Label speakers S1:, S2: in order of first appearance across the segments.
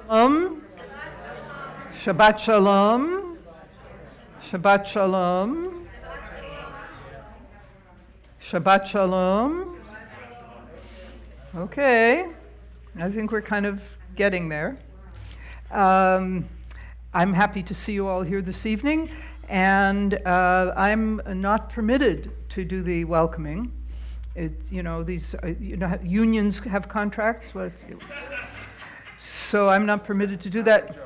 S1: Shalom. Shabbat shalom. Shabbat shalom. Shabbat shalom. Okay, I think we're kind of getting there. I'm happy to see you all here this evening, and I'm not permitted to do the welcoming. Unions have contracts. So I'm not permitted to do that.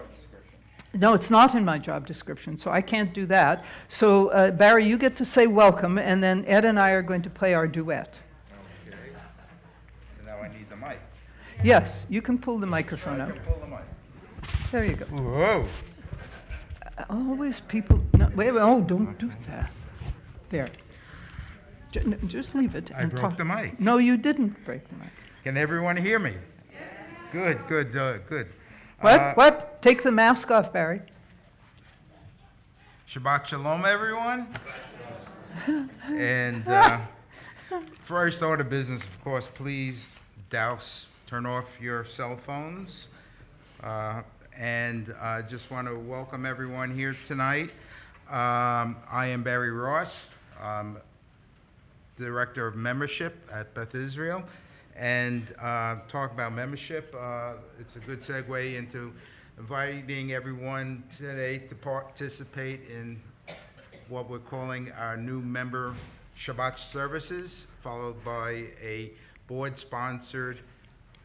S1: No, it's not in my job description, so I can't do that. So Barry, you get to say welcome, and then Ed and I are going to play our duet.
S2: Okay. So now I need the mic.
S1: Yes, you can pull the microphone out.
S2: I can pull the mic.
S1: There you go.
S2: Whoa.
S1: Always people. No, wait, oh, don't do that. There. Just leave it.
S2: I broke the mic.
S1: No, you didn't break the mic.
S2: Can everyone hear me? Yes. Good. Good.
S1: What? Take the mask off, Barry.
S2: Shabbat shalom, everyone. And before I start a business, of course, please turn off your cell phones. And I just want to welcome everyone here tonight. I am Barry Ross, Director of Membership at Beth Israel. And talk about membership, it's a good segue into inviting everyone today to participate in what we're calling our new member Shabbat services, followed by a board-sponsored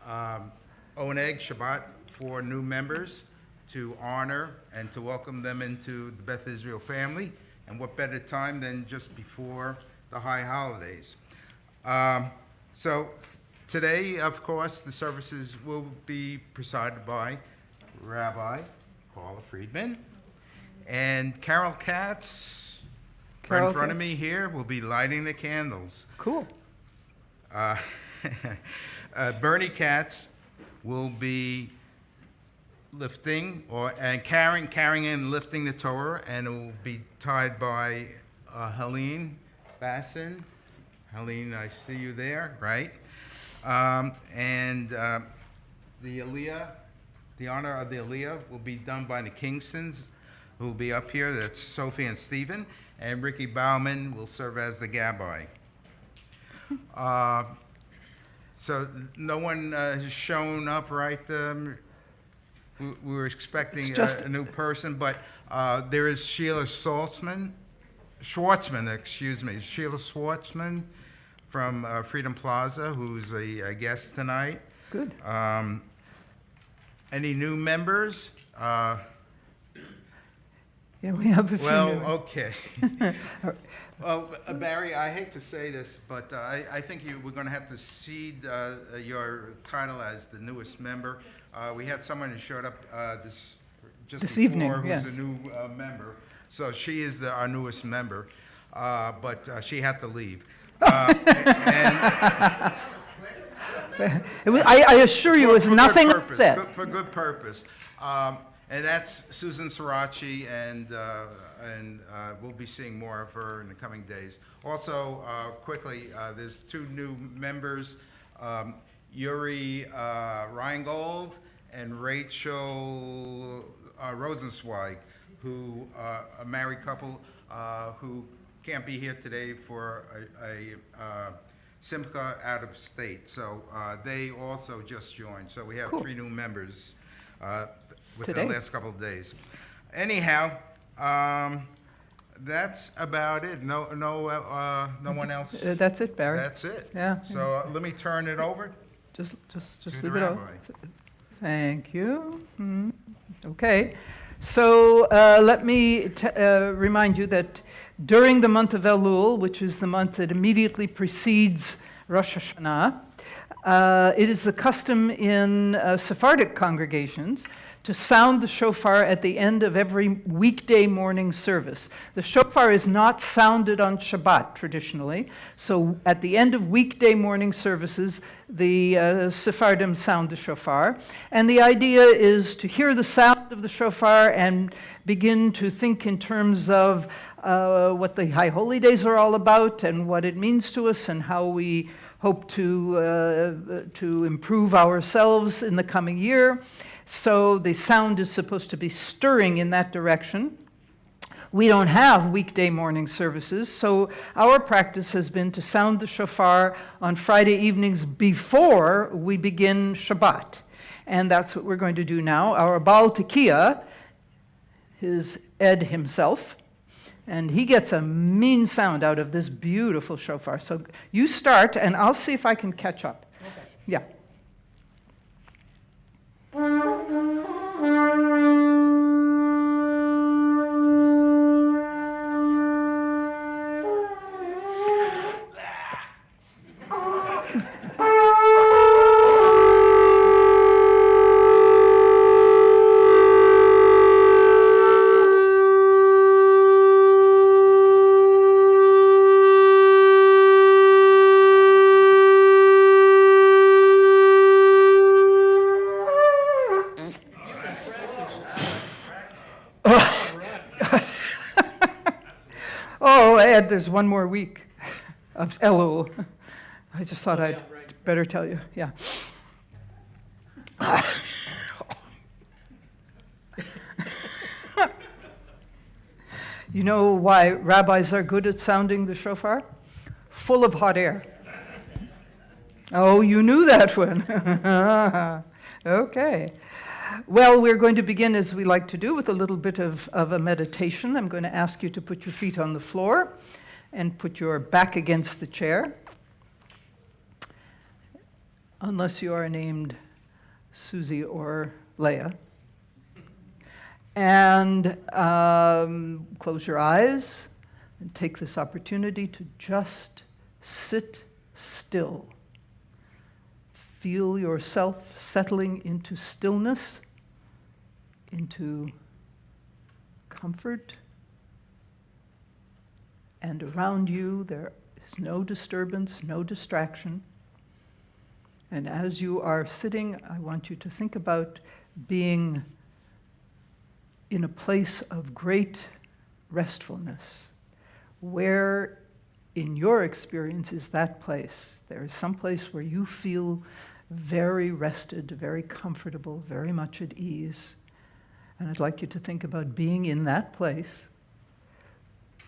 S2: Oneg Shabbat for new members to honor and to welcome them into the Beth Israel family. And what better time than just before the high holidays. So today, of course, the services will be presided by Rabbi Paula Friedman and Carol Katz, right in front of me here, will be lighting the candles.
S1: Cool.
S2: Bernie Katz will be lifting carrying and lifting the Torah, and it will be tied by Helene Bassin. Helene, I see you there, right? And the Aliyah, the honor of the Aliyah will be done by the Kingstons, who will be up here. That's Sophie and Stephen. And Ricky Bauman will serve as the Gabbai. So no one has shown up, right? We were expecting a new person, but there is Sheila Schwartzman, Sheila Schwartzman from Freedom Plaza, who's a guest tonight.
S1: Good.
S2: Any new members?
S1: Yeah, we have a few.
S2: Well, okay. Well, Barry, I hate to say this, but I think we're going to have to cede your title as the newest member. We had someone who showed up this
S1: evening,
S2: who's
S1: yes.
S2: a new member. So she is our newest member, but she had to leave.
S1: I assure you, it was nothing upset.
S2: For good purpose. And that's Susan Sirachi, and we'll be seeing more of her in the coming days. Also, quickly, there's two new members, Yuri Reingold and Rachel Rosenzweig, who a married couple who can't be here today for a Simcha out of state. So they also just joined. So we have
S1: Cool.
S2: 3 new members within
S1: Today.
S2: the last couple of days. Anyhow, that's about it. No one else.
S1: That's it, Barry.
S2: That's it.
S1: Yeah.
S2: So let me turn it over
S1: Just
S2: to
S1: leave
S2: the
S1: it out.
S2: rabbi.
S1: Thank you. Okay. So let me remind you that during the month of Elul, which is the month that immediately precedes Rosh Hashanah, it is the custom in Sephardic congregations to sound the shofar at the end of every weekday morning service. The shofar is not sounded on Shabbat traditionally, so at the end of weekday morning services, the Sephardim sound the shofar. And the idea is to hear the sound of the shofar and begin to think in terms of what the High Holy Days are all about and what it means to us and how we hope to improve ourselves in the coming year. So the sound is supposed to be stirring in that direction. We don't have weekday morning services, so our practice has been to sound the shofar on Friday evenings before we begin Shabbat. And that's what we're going to do now. Our Baal Tekiah is Ed himself, and he gets a mean sound out of this beautiful shofar. So you start, and I'll see if I can catch up.
S3: Okay.
S1: Yeah. Oh, Ed, there's one more week of Elul. I just thought I'd better tell you. Yeah. You know why rabbis are good at sounding the shofar? Full of hot air. Oh, you knew that one. Okay. Well, we're going to begin, as we like to do, with a little bit of a meditation. I'm going to ask you to put your feet on the floor and put your back against the chair. Unless you are named Susie or Leah. And close your eyes and take this opportunity to just sit still. Feel yourself settling into stillness, into comfort, and around you there is no disturbance, no distraction. And as you are sitting, I want you to think about being in a place of great restfulness. Where in your experience is that place? There is some place where you feel very rested, very comfortable, very much at ease. And I'd like you to think about being in that place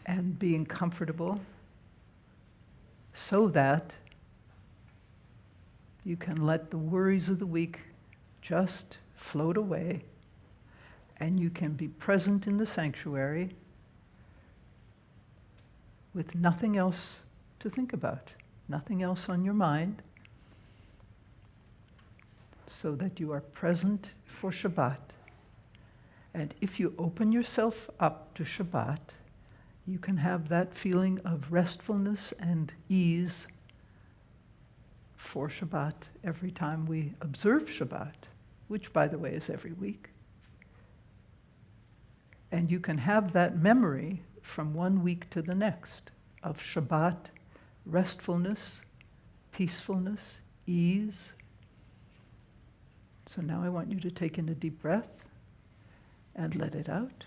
S1: and being comfortable so that you can let the worries of the week just float away and you can be present in the sanctuary with nothing else to think about, nothing else on your mind, so that you are present for Shabbat. And if you open yourself up to Shabbat, you can have that feeling of restfulness and ease for Shabbat every time we observe Shabbat, which, by the way, is every week. And you can have that memory from one week to the next of Shabbat, restfulness, peacefulness, ease. So now I want you to take in a deep breath and let it out.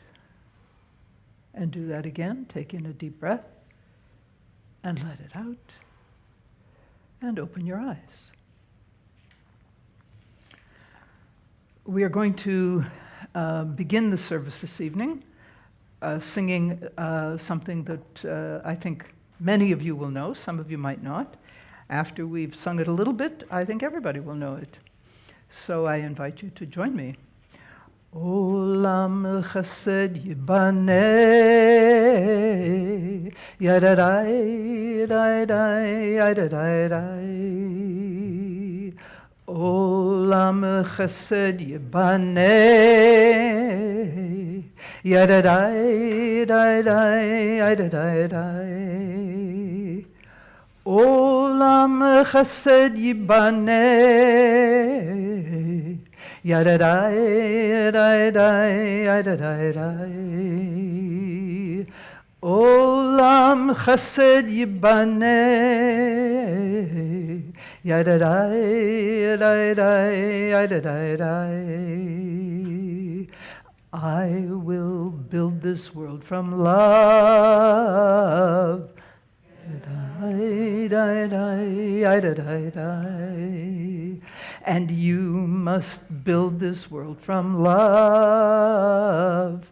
S1: And do that again. Take in a deep breath and let it out. And open your eyes. We are going to begin the service this evening singing something that I think many of you will know, some of you might not. After we've sung it a little bit, I think everybody will know it. So I invite you to join me. Olam chesed yibaneh, yadadai, yadadai, yadadai. Olam chesed yibaneh, yadadai, yadadai, yadadai. Olam chesed yibaneh, yadadai, yadadai, yadadai. Olam chesed yibaneh, yadadai, yadadai, yadadai. I will build this world from love. Yadadai, yadadai, yadadai. And you must build this world from love.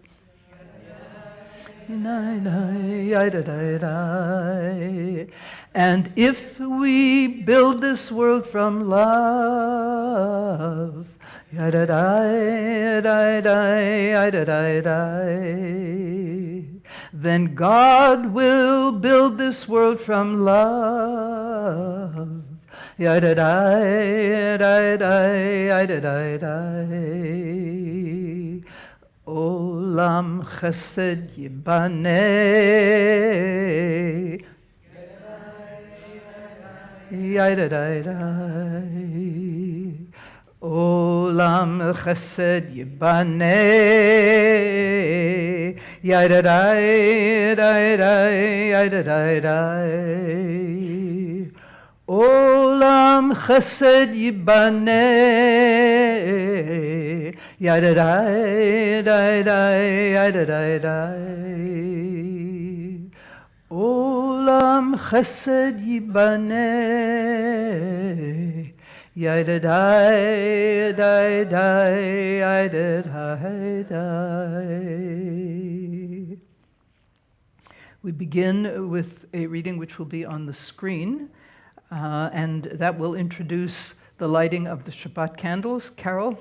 S1: And if we build this world from love, then God will build this world from love. Olam chesed yibaneh. Olam chesed yibaneh. Olam chesed yibaneh. Olam chesed yibaneh. We begin with a reading which will be on the screen, and that will introduce the lighting of the Shabbat candles. Carol?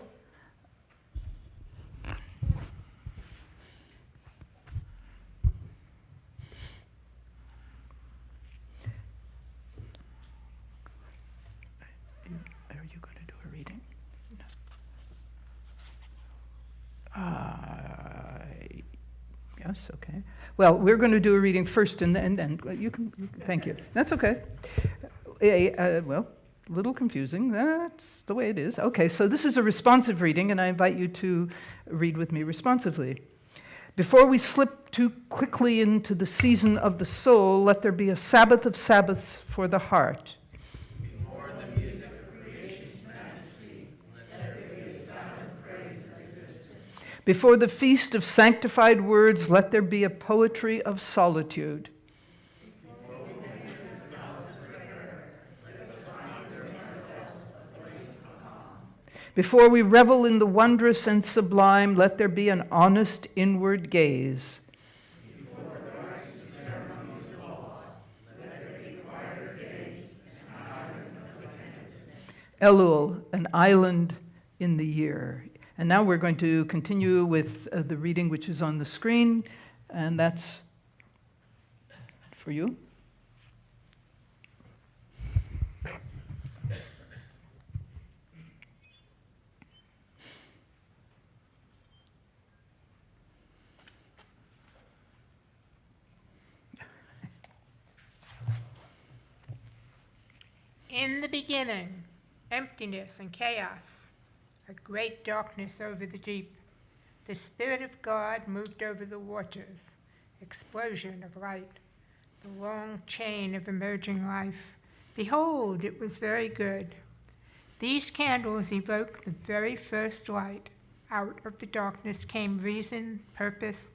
S1: Yes, okay. Well, we're going to do a reading first, and then you can thank you. That's okay. Well, a little confusing. That's the way it is. Okay, so this is a responsive reading, and I invite you to read with me responsively. Before we slip too quickly into the season of the soul, let there be a Sabbath of Sabbaths for the heart. Before the feast of sanctified words, let there be a poetry of solitude. Before we revel in the wondrous and sublime, let there be an honest inward gaze. Before the righteous ceremonies of awe, let there be quieter gaze and an island of attentiveness. Elul, an island in the year. And now we're going to continue with the reading which is on the screen, and that's for you.
S3: In the beginning, emptiness and chaos. A great darkness over the deep. The Spirit of God moved over the waters. Explosion of light. The long chain of emerging life. Behold, it was very good. These candles evoke the very first light. Out of the darkness came reason, purpose,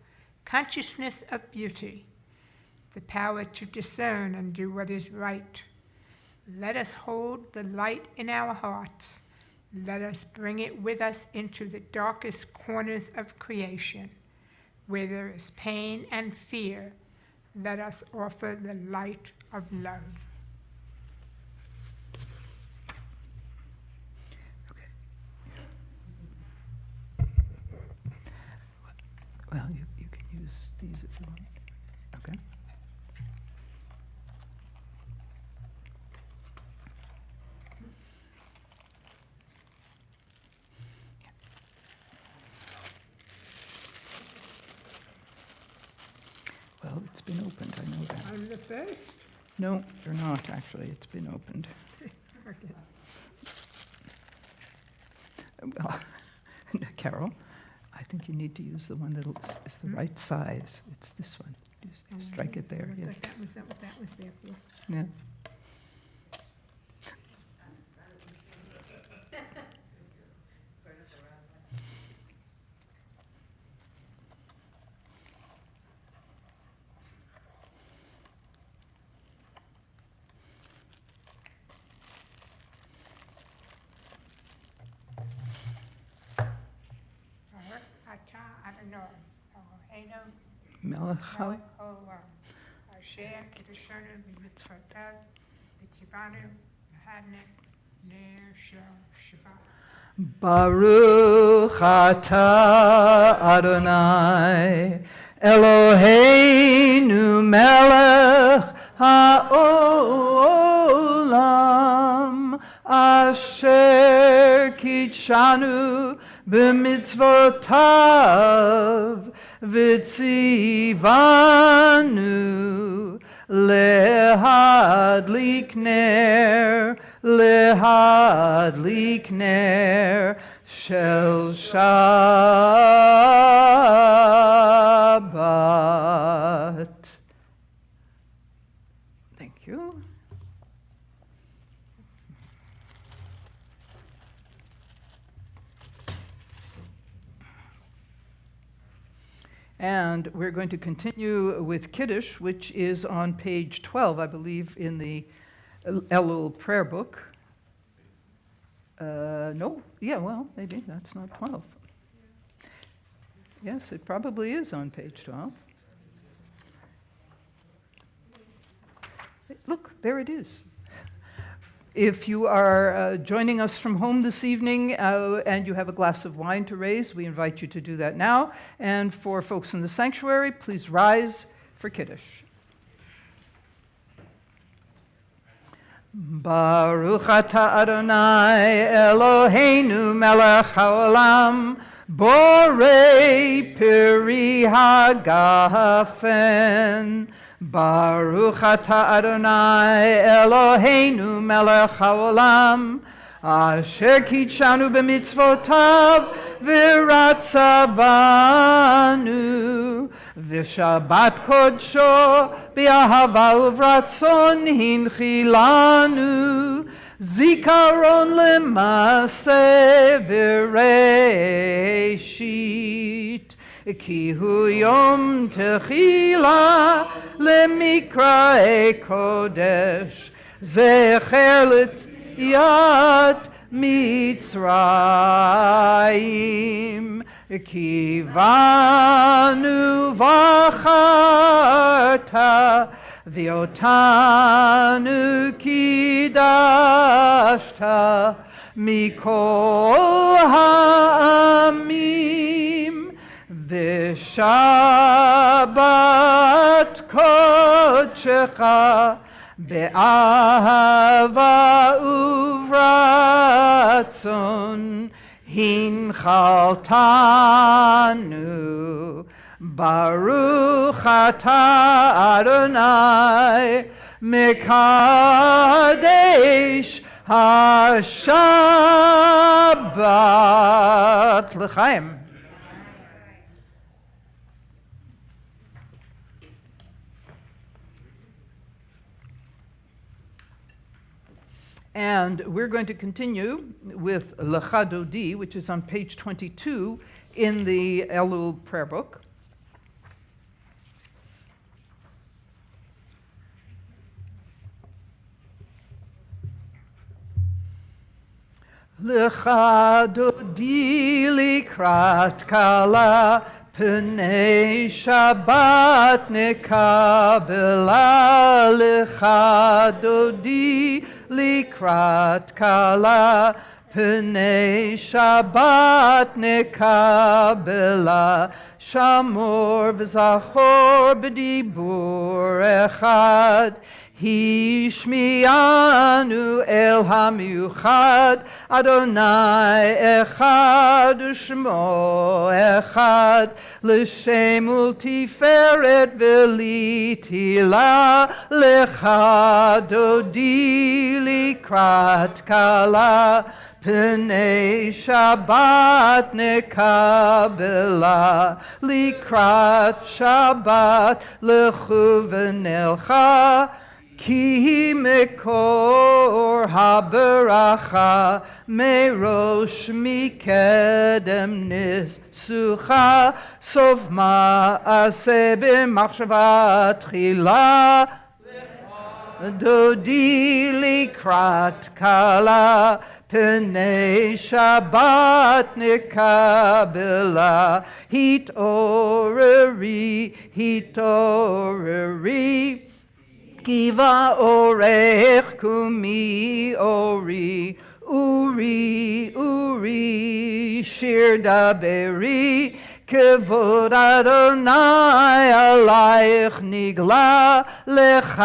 S3: consciousness of beauty, the power to discern and do what is right. Let us hold the light in our hearts. Let us bring it with us into the darkest corners of creation. Where there is pain and fear, let us offer the light of love.
S1: Okay. Well, you can use these if you want. Okay. Well, it's been opened, I know that.
S3: I'm the first.
S1: No, you're not, actually. It's been opened.
S3: Okay.
S1: Well, Carol, I think you need to use the one that is the right size. It's this one. Just strike it there. Yeah.
S3: That was what that was there for.
S1: Yeah.
S3: Ata Adonai, Eloheinu,
S1: Melech
S3: melech haolam, asher kiddushanu b'mitzvotav, v'tzivanu b'hadnek ner shel Shabbat.
S1: Baruch atah Adonai Eloheinu melech haolam asher kitshanu b'mitzvotav v'tzivanu lehadlik ner shel Shabbat. Thank you. And we're going to continue with Kiddush, which is on page 12, I believe, in the Elul prayer book. No, yeah, well, maybe that's not 12. Yes, it probably is on page 12. Look, there it is. If you are joining us from home this evening and you have a glass of wine to raise, we invite you to do that now. And for folks in the sanctuary, please rise for Kiddush. Baruch atah Adonai Eloheinu melech haolam borei peri hagafen. Baruch atah Adonai Eloheinu melech haolam asher kitshanu b'mitzvotav v'ratzavanu v'shabbat kodsho b'ahava uvratzon hinchilanu zikaron lemase v'reishit ki hu yom techila lemikrae kodesh zecher l'tiyat Mitzrayim ki vanu vacharta v'otanu kidashta mikol ha'amim v'shabbat kodshecha be'ahava uvratzon hinchaltanu baruch atah Adonai mekadesh ha-shabbat l'chaim. And we're going to continue with Lecha Dodi, which is on page 22 in the Elul prayer book. Lecha Dodi likrat kala P'nei Shabbat nekabela lecha dodi likrat kala P'nei Shabbat nekabela shamor v'zachor b'dibur echad Hishmianu el hamiuchad Adonai echad u'shmo echad l'shem ultiferet v'litila lecha dodi likrat kala P'nei Shabbat nekabela likrat Shabbat lechu v'nelcha Ki mekor haberacha merosh mikedem nisucha sof ma'aseh b'machshava tchila דודי לקראת כלה, פני שבת נקבלה. התעוררי, התעוררי, כי באורך קומי אורי. אורי, אורי, שיר דברי, כבוד אדוני עלייך נגלה, לך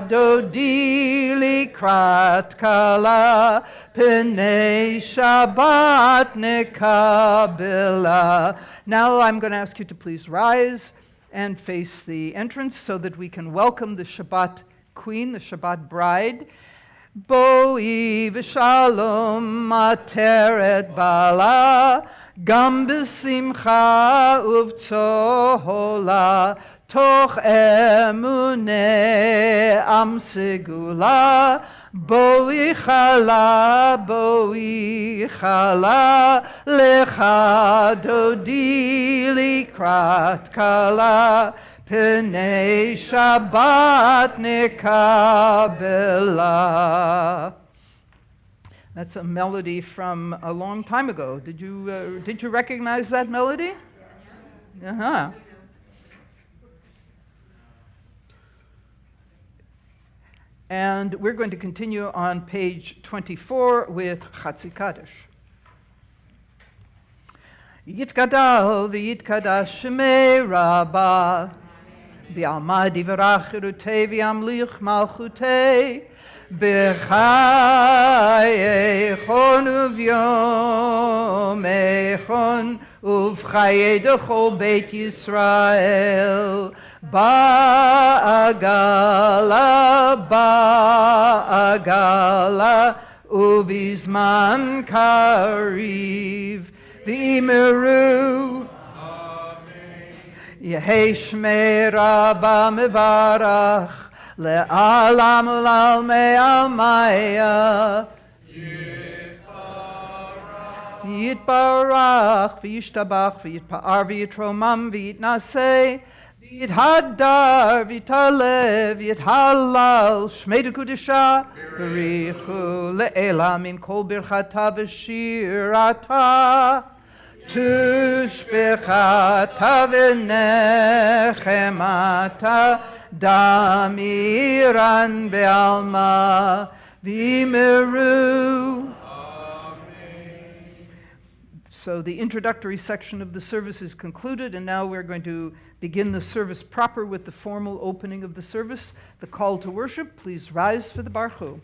S1: דודי לקראת כלה, פני שבת נקבלה. Now I'm going to ask you to please rise and face the entrance so that we can welcome the Shabbat queen, the Shabbat bride. בואי ושלום עטרת בעלה, גם בשמחה ובצהלה, תוך אמוני עם סגולה. בואי חלה, בואי חלה, לך דודי לקראת כלה, פני שבת נקבלה. That's a melody from a long time ago. Did you recognize that melody? Uh-huh. And we're going to continue on page 24 with Chatzi Kaddish. Yitgadal v'yitkadash shmei Rabbah, v'alma divrach chirutei v'yamlich malchutei, b'chayechon uvyomechon, uv'chayei dechol beit Yisrael, ba'agala, ba'agala, uvizman kariv, v'imiru, Yehei Shmei Rabbah mevarach, le'alam u'lalmei almaya, Yitbarach, v'yishtabach, v'yitpa'ar, v'yitromam, v'yitnaseh, v'yithadar, v'yitalev, v'yithalal, Shmei Dekudesha, b'richu le'ela min kol birchata v'shirata, tushbechata v'nechemata, damiran be'alma, v'imiru. So the introductory section of the service is concluded, and now we're going to begin the service proper with the formal opening of the service, the call to worship. Please rise for the Baruch.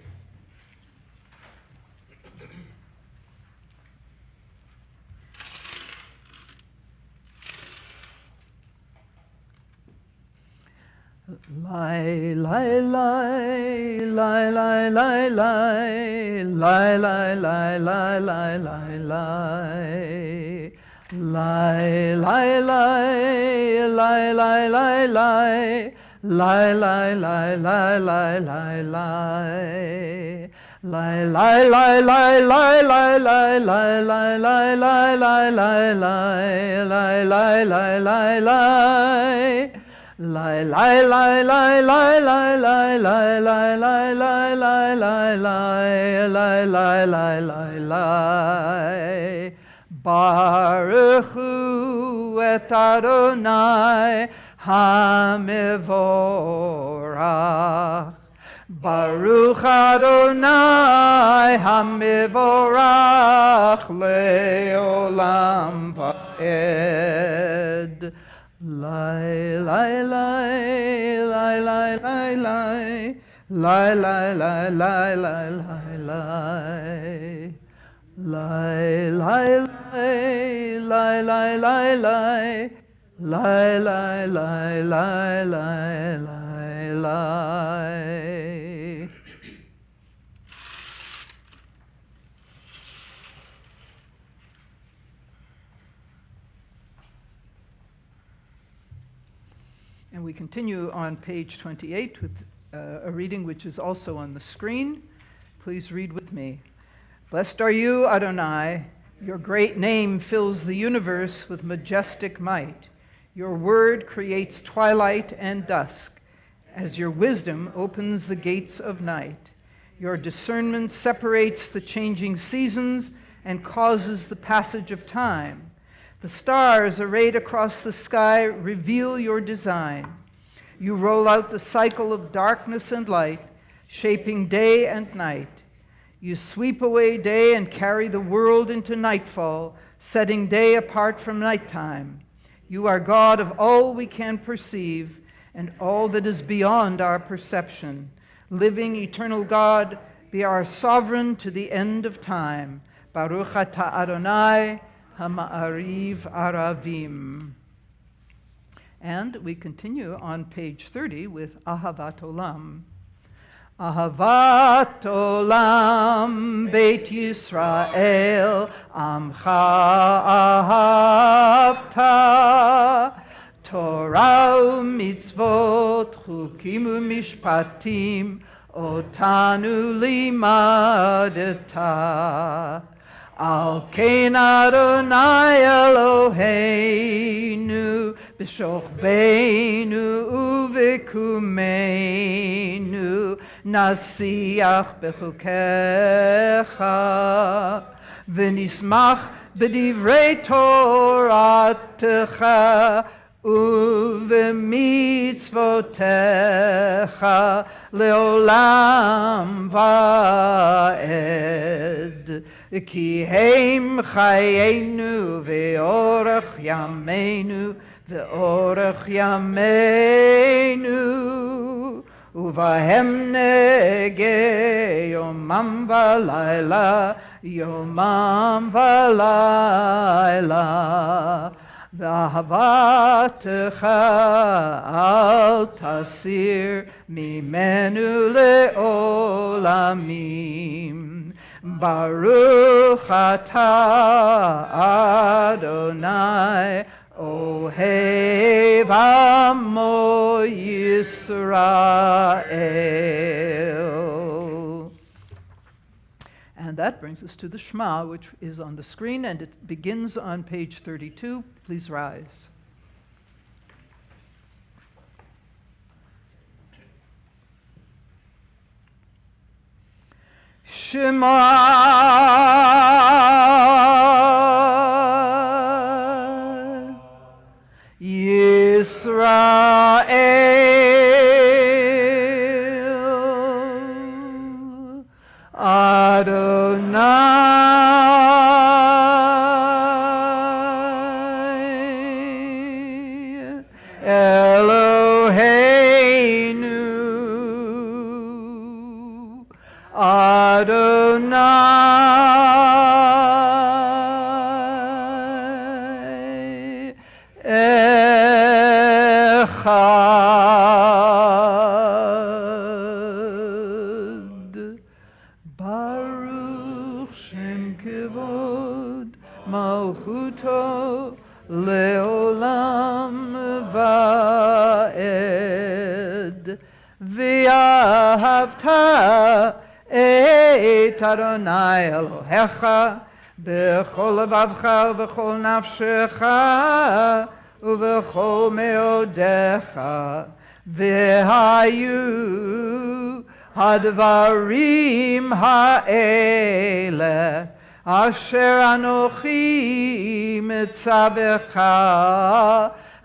S1: Lai, lai, lai, lai, lai, lai, lai, lai, lai, lai, lai, lai, lai, lai. Lai, lai, lai, lai, lai, lai, lai, lai, lai, lai, lai, lai, lai, lai. Lai, lai, lai, lai, lai, lai, lai, lai, lai, lai, lai, lai, lai, lai, lai, lai, lai, lai. Lai, lai, lai, lai, lai, lai, lai, lai, lai, lai, lai, lai, lai, lai, lai, lai, lai, lai. Baruch hu et Adonai hamivorach. Baruch Adonai hamivorach leolam va'ed. Lai, lai, lai, lai, lai, lai, lai, lai, lai, lai, lai, lai, lai, lai. Lai, lai, lai, lai, lai, lai, lai, lai, lai, lai, lai, lai, lai, lai. And we continue on page 28 with a reading which is also on the screen. Please read with me. Blessed are you, Adonai. Your great name fills the universe with majestic might. Your word creates twilight and dusk. as your wisdom opens the gates of night. Your discernment separates the changing seasons and causes the passage of time. The stars arrayed across the sky reveal your design. You roll out the cycle of darkness and light, shaping day and night. You sweep away day and carry the world into nightfall, setting day apart from nighttime. You are God of all we can perceive and all that is beyond our perception. Living, eternal God, be our sovereign to the end of time. Baruch atah Adonai, Hama'ariv Aravim. And we continue on page 30 with Ahavat Olam. Ahavat Olam Beit Yisrael Amcha Ahavta Torah u'mitzvot chukim u'mishpatim otanu limadeta Al kein Adonai Eloheinu b'shochbeinu u'v'kumeinu nasiach b'chukecha v'nismach b'divrei Toratecha u'v'mitzvotecha leolam va'ed כי הם חיינו ואורך ימינו ואורך ימינו ובהם נגה יומם ולילה יומם ולילה ואהבתך אל תסיר ממנו לעולמים Baruch atah Adonai Ohev Amo Yisrael. And that brings us to the Shema, which is on the screen, and it begins on page 32. Please rise. Shema Yisrael Adonai Eloheinu Adonai Echad Baruch Shem Kevod Malchuto Leolam Va'ed V'ahavta Et Adonai Elohecha b'chol levavcha u'v'chol nafshecha u'v'chol meodecha v'hayu hadvarim ha'ele asher anochi mitzavecha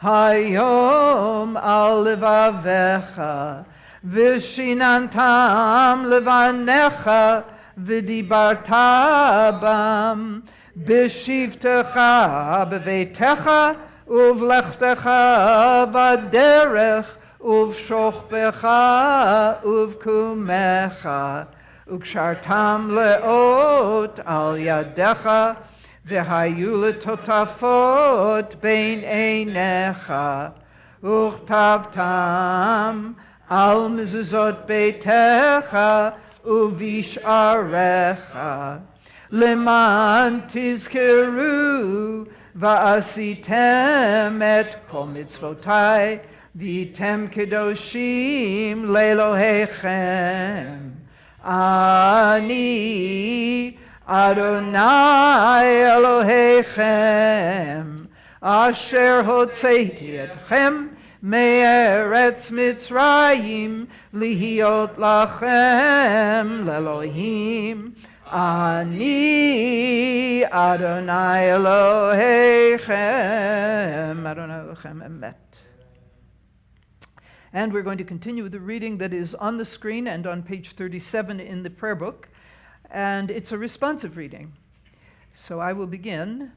S1: hayom al levavecha Vishinantam levanecha v'dibarta bam b'shivtecha b'veitecha uvlechtecha v'derech uv'shochbecha uv'kumecha ukshartam leot al yadecha v'hayu letotafot bein einecha uchtavtam Al mezuzot beitecha uvish'arecha leman tizkeru va'asitem et kol mitzvotai v'item kedoshim le'elohechem ani Adonai Elohechem asher hotzeiti etchem me'eretz Mitzrayim, lihiot lachem le'Elohim. Ani Adonai Elohechem, Adonai Elohechem emet. And we're going to continue with the reading that is on the screen and on page 37 in the prayer book. And it's a responsive reading. So I will begin.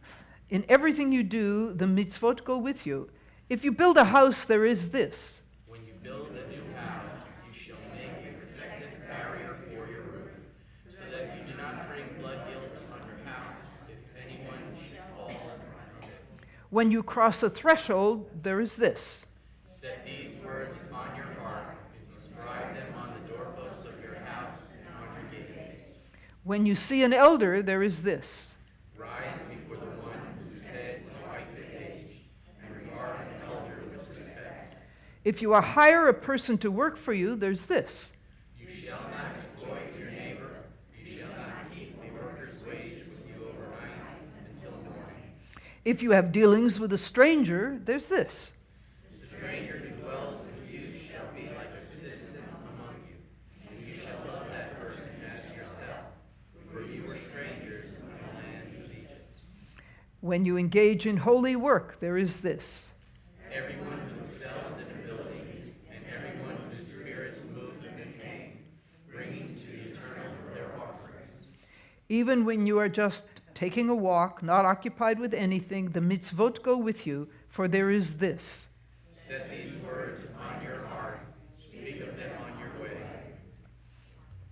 S1: In everything you do, the mitzvot go with you. If you build a house, there is this.
S4: When you build a new house, you shall make a protected barrier for your roof, so that you do not bring blood guilt on your house if anyone should fall from it.
S1: When you cross a threshold, there is this.
S4: Set these words upon your heart, and inscribe them on the doorposts of your house and on your gates.
S1: When you see an elder, there is this.
S4: Rise before the one whose head is white with age, and regard an elder with respect.
S1: If you hire a person to work for you, there's this.
S4: You shall not exploit your neighbor. You shall not keep a worker's wage with you overnight until morning.
S1: If you have dealings with a stranger, there's this.
S4: The stranger who dwells with you shall be like a citizen among you, and you shall love that person as yourself, for you were strangers in the land of Egypt.
S1: When you engage in holy work, there is this.
S4: Everyone who excelled in ability, and everyone whose spirits moved in pain, bringing to the eternal their offerings.
S1: Even when you are just taking a walk, not occupied with anything, the mitzvot go with you, for there is this.
S4: Set these words upon your heart, speak of them on your way.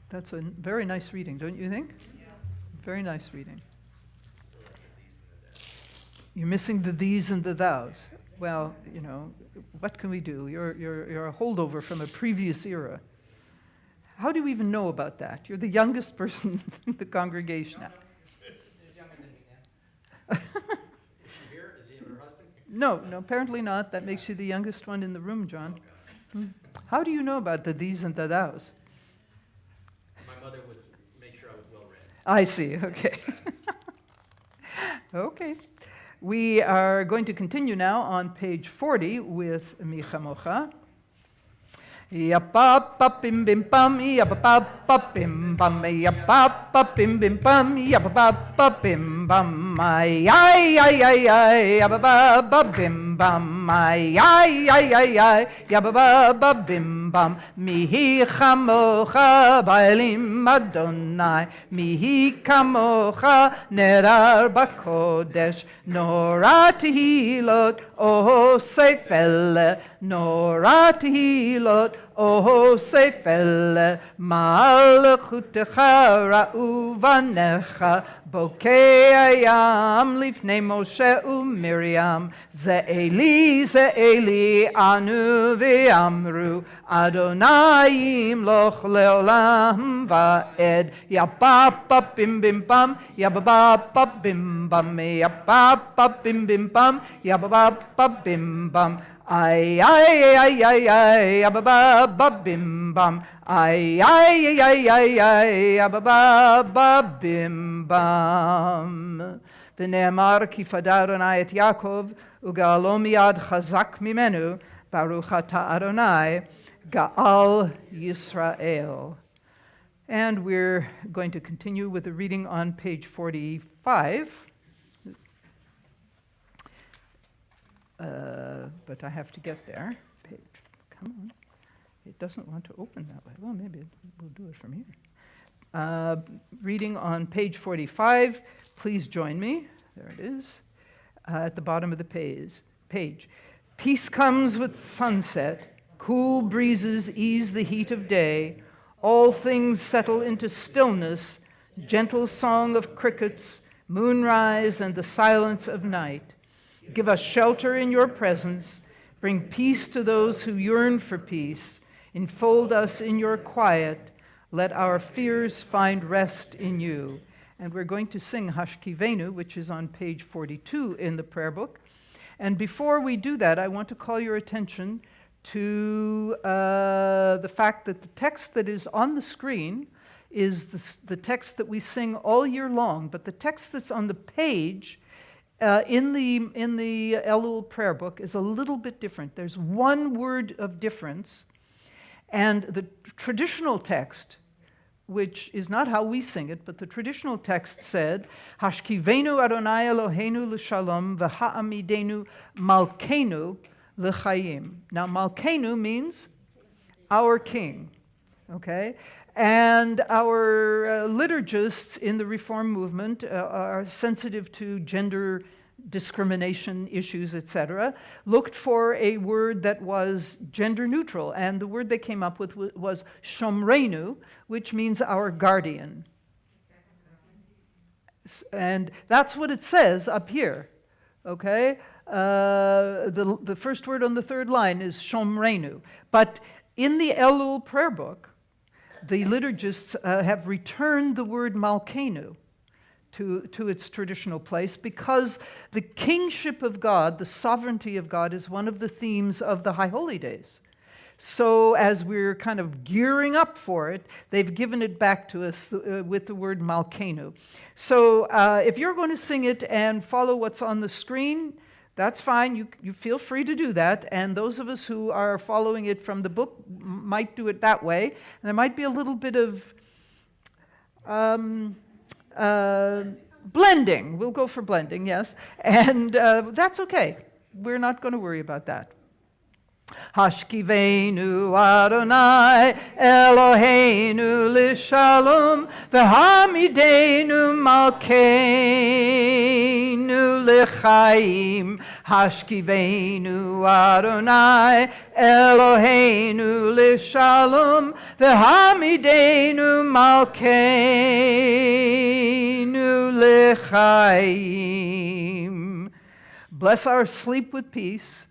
S1: That's a very nice reading, don't you think? Very nice reading. You're missing the these and the thous. Well, you know, what can we do? You're a holdover from a previous era. How do we even know about that? You're the youngest person in the congregation. No, apparently not. That makes you the youngest one in the room, John. How do you know about the these and the thous?
S4: My mother made sure I was well read.
S1: I see, okay. Okay. We are going to continue now on page 40 with Micha Mocha. Yappa pim bim pam, yappa pim bam, yappa pim bim pam, yappa pim bam, ay ay ay ay ay, yappa bim bam, ay ay ay ay ay, yappa bim bam. Mihi chamocha ba'elim Adonai, mihi kamocha nerar bakodesh, nora tehilot oh seifele, nora tehilot oh seifele, malchutecha ra'u vanecha, bokei ayam lifnei Moshe u'Miriam, Ze'eli anu v'amru, Adonai imloch leolam va'ed, yappa bim bim pam, yappa bim bam, yappa bim bim pam, yappa bim bam. Ay ay ay ay ay ababa bim bam, ay ay ay ay ay ababa bim bam. V'ne'amar ki fada Adonai et Yaakov u'ga'alo miyad chazak mimenu, baruch ata Adonai ga'al Yisrael. And we're going to continue with the reading on page 45. But I have to get there. Page, come on. It doesn't want to open that way. Well, maybe we'll do it from here. Reading on page 45. Please join me. There it is. At the bottom of the page. Peace comes with sunset. Cool breezes ease the heat of day. All things settle into stillness. Gentle song of crickets, moonrise, and the silence of night. Give us shelter in your presence. Bring peace to those who yearn for peace. Enfold us in your quiet. Let our fears find rest in you. And we're going to sing Hashkivenu, which is on page 42 in the prayer book. And before we do that, I want to call your attention to the fact that the text that is on the screen is the text that we sing all year long. But the text that's on the page in the Elul prayer book is a little bit different. There's one word of difference, and the traditional text, which is not how we sing it, but the traditional text said, Hashkivenu Adonai Eloheinu l'shalom v'ha'amidenu malkeinu l'chaim. Now, malkeinu means our king, okay? And our liturgists in the Reform movement are sensitive to gender discrimination issues, etc., looked for a word that was gender neutral, and the word they came up with was shomreinu, which means our guardian. And that's what it says up here, okay? The first word on the third line is shomreinu. But in the Elul prayer book, the liturgists have returned the word malkeinu to its traditional place, because the kingship of God, the sovereignty of God, is one of the themes of the High Holy Days. So as we're kind of gearing up for it, they've given it back to us with the word malkeinu. So if you're going to sing it and follow what's on the screen, that's fine. You feel free to do that. And those of us who are following it from the book might do it that way. And there might be a little bit of blending. We'll go for blending, yes. And that's okay. We're not going to worry about that. Hashkivenu Adonai Eloheinu l'shalom v'hamidenu malkeinu l'chaim. Hashkivenu Adonai Eloheinu l'shalom v'hamidenu malkeinu l'chaim. Bless our sleep with peace.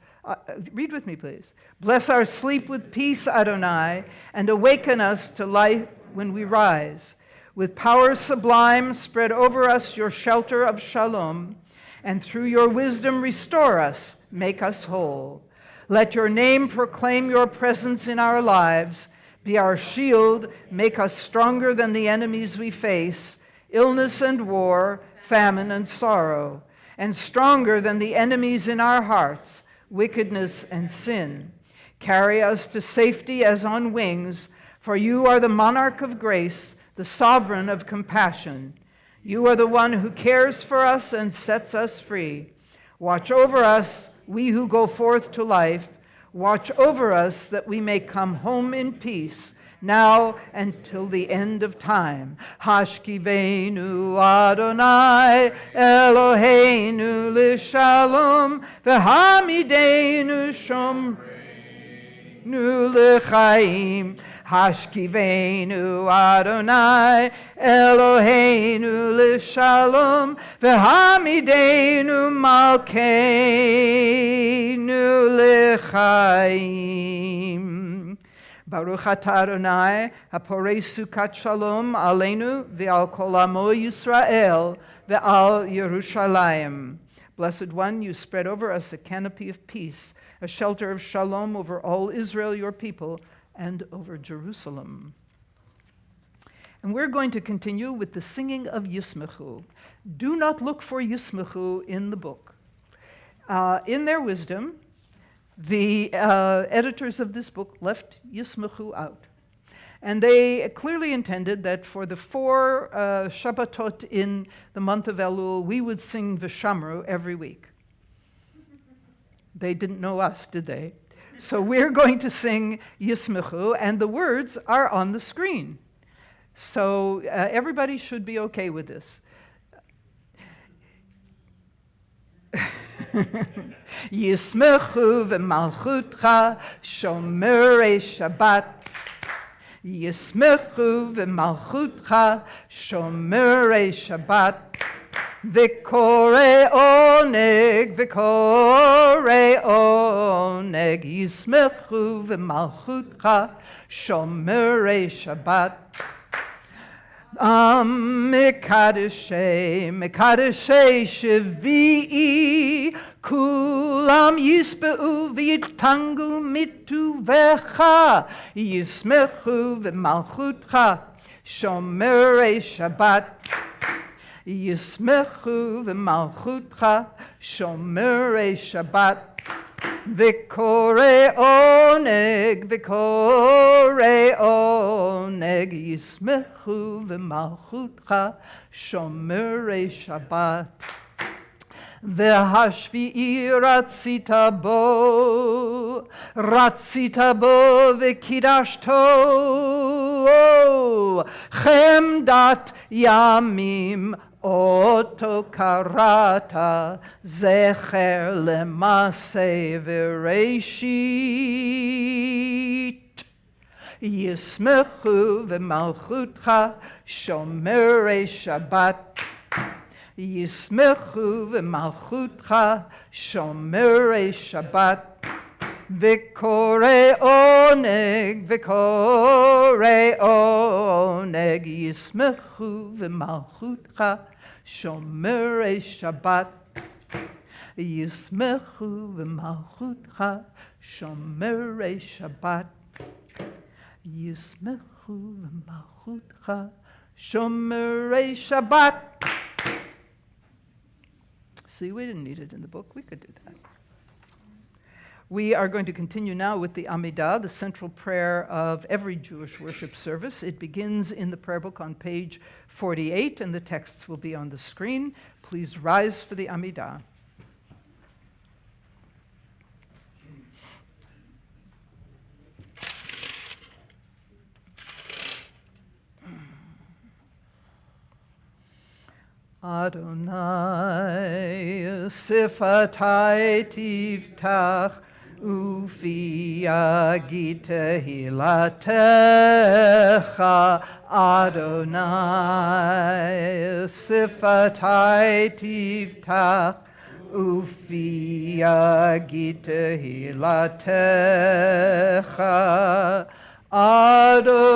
S1: Read with me, please. Bless our sleep with peace, Adonai, and awaken us to life when we rise. With power sublime, spread over us your shelter of shalom, and through your wisdom restore us, make us whole. Let your name proclaim your presence in our lives, be our shield, make us stronger than the enemies we face, illness and war, famine and sorrow, and stronger than the enemies in our hearts, wickedness and sin. Carry us to safety as on wings, for you are the monarch of grace, the sovereign of compassion. You are the one who cares for us and sets us free. Watch over us, we who go forth to life. Watch over us that we may come home in peace, now and till the end of time. Hashkivenu Adonai Eloheinu l'shalom v'hamidenu shomreinu l'chaim. Hashkivenu Adonai Eloheinu l'shalom v'hamidenu malkeinu l'chaim. Baruch atah Adonai, haporei sukat shalom aleinu ve'al kol amo Yisrael ve'al Yerushalayim. Blessed One, you spread over us a canopy of peace, a shelter of shalom over all Israel, your people, and over Jerusalem. And we're going to continue with the singing of Yismechu. Do not look for Yismechu in the book. In their wisdom, the editors of this book left Yismechu out. And they clearly intended that for the 4 Shabbatot in the month of Elul, we would sing V'shamru every week. They didn't know us, did they? So we're going to sing Yismechu, and the words are on the screen. So everybody should be okay with this. Yismechu v'malchutcha shomerei Shabbat. Yismechu v'malchutcha shomerei Shabbat. V'korei oneg, v'korei oneg. Yismechu v'malchutcha shomerei Shabbat. Mekadeshei, Mekadeshei Shvi'i, Kulam Yisbe'u v'yitangu mituvecha, Yismechu v'malchutcha, Shomerei Shabbat. ישמחו במלכותך שומרי שבת וקורא עונג ישמחו במלכותך שומרי שבת והשביעי רצית בו וקידשתו חמדת ימים אותו קראת זכר למעשה וראשית ישמחו במלכותך שומרי שבת ישמחו במלכותך שומרי שבת וקורא עונג ישמחו במלכותך שומרי שבת ישמחו במלכותך שומרי שבת ישמחו במלכותך שומרי שבת. See, we didn't need it in the book. We could do that. We are going to continue now with the Amidah, the central prayer of every Jewish worship service. It begins in the prayer book on page 48, and the texts will be on the screen. Please rise for the Amidah. Adonai sifatai tiftach ufi yagit hilatecha Adonai sifatai tiftach ufi yagit hilatecha Adonai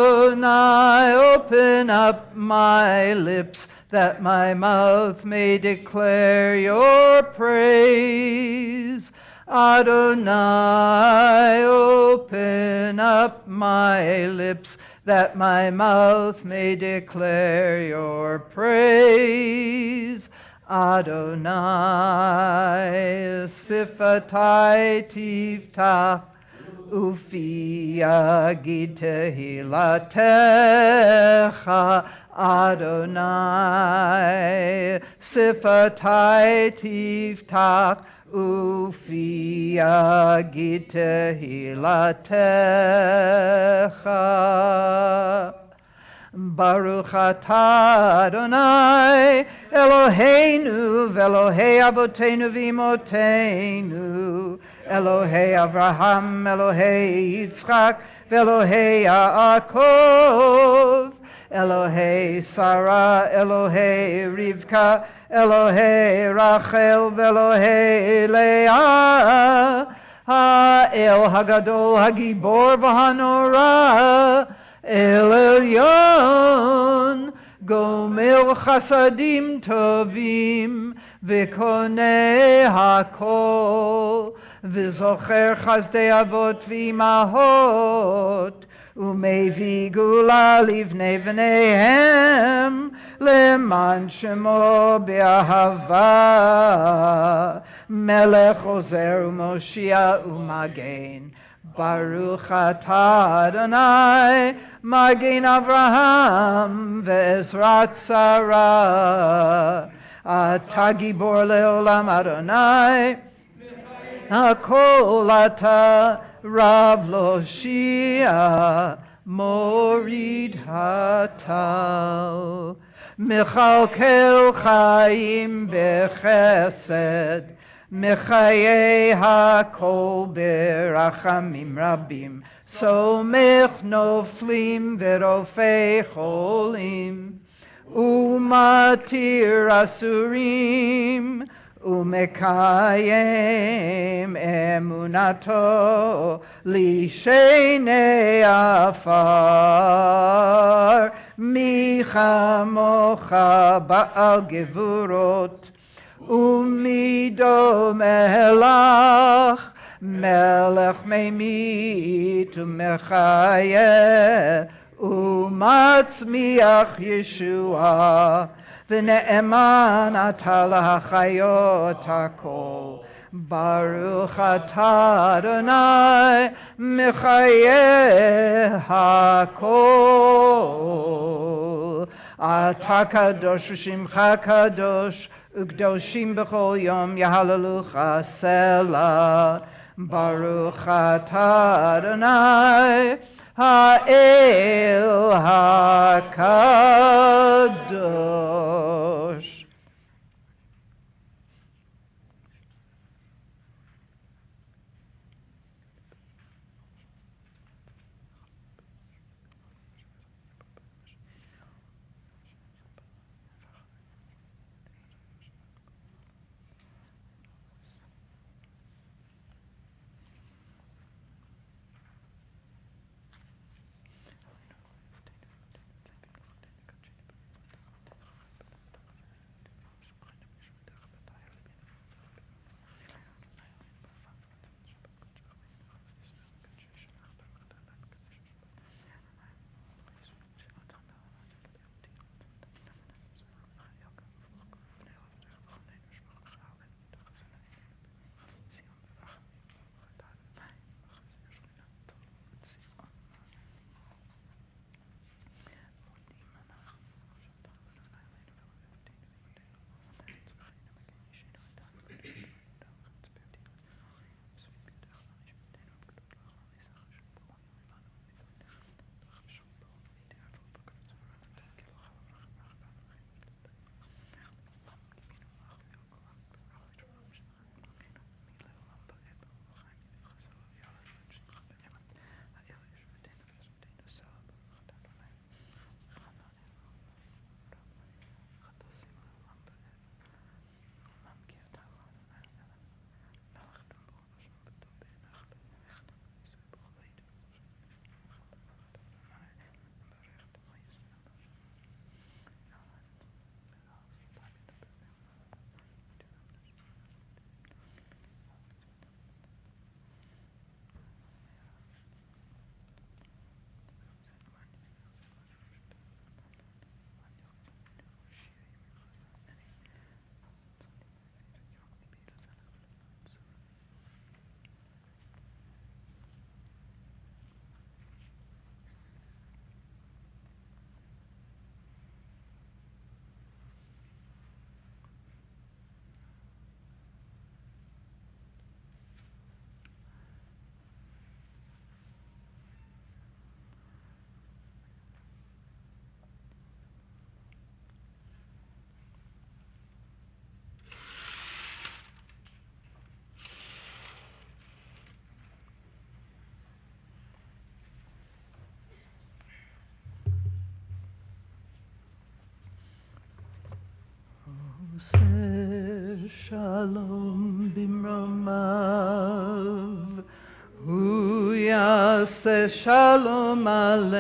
S1: open up my lips that my mouth may declare your praise. Adonai, open up my lips, that my mouth may declare your praise. Adonai, sifatai tiftach, ufi yagid tehilatecha. Adonai, sifatai tiftach, ufi yagid tehilatecha. Baruch atah Adonai, Eloheinu v'Elohei avotenu v'imotenu, Elohei Avraham, Elohei Yitzchak, v'Elohei Yaakov, Elohei Sarah, Elohei Rivka, Elohei Rachel, v'Elohei Leah, Ha'el Hagadol, Hagibor v'Hanora, El Elyon, Gomel Chasadim Tovim, V'koneh Hakol, V'zocher Chazdei Avot V'imahot, Umevi Gula Livnei V'neihem, Leman Shemo Be'ahava, Melech Ozer U'Moshia U'Magen, Baruch atah Adonai, Magen Avraham ve'ezrat Sarah. Atah gibor leolam Adonai, Hakol atah Rav Loshia, Morid hatal. Mechalkel chaim bechesed, Mechaye hakol berachamim rabim, somech noflim verofei cholim, umatir asurim, umekayem emunato, lishenei afar, michamocha ba'al gevurot, Umido melach, melech meimit umechaye, umatzmiach Yeshua, ונאמן אתה להחיות הכל. ברוך אתה אדוני מחיי הכל. אתה קדוש ושמך קדוש, וקדושים בכל יום יהללוך סלה. ברוך אתה אדוני האל הקדוש. עושה שלום במרומיו, הוא יעשה שלום עלינו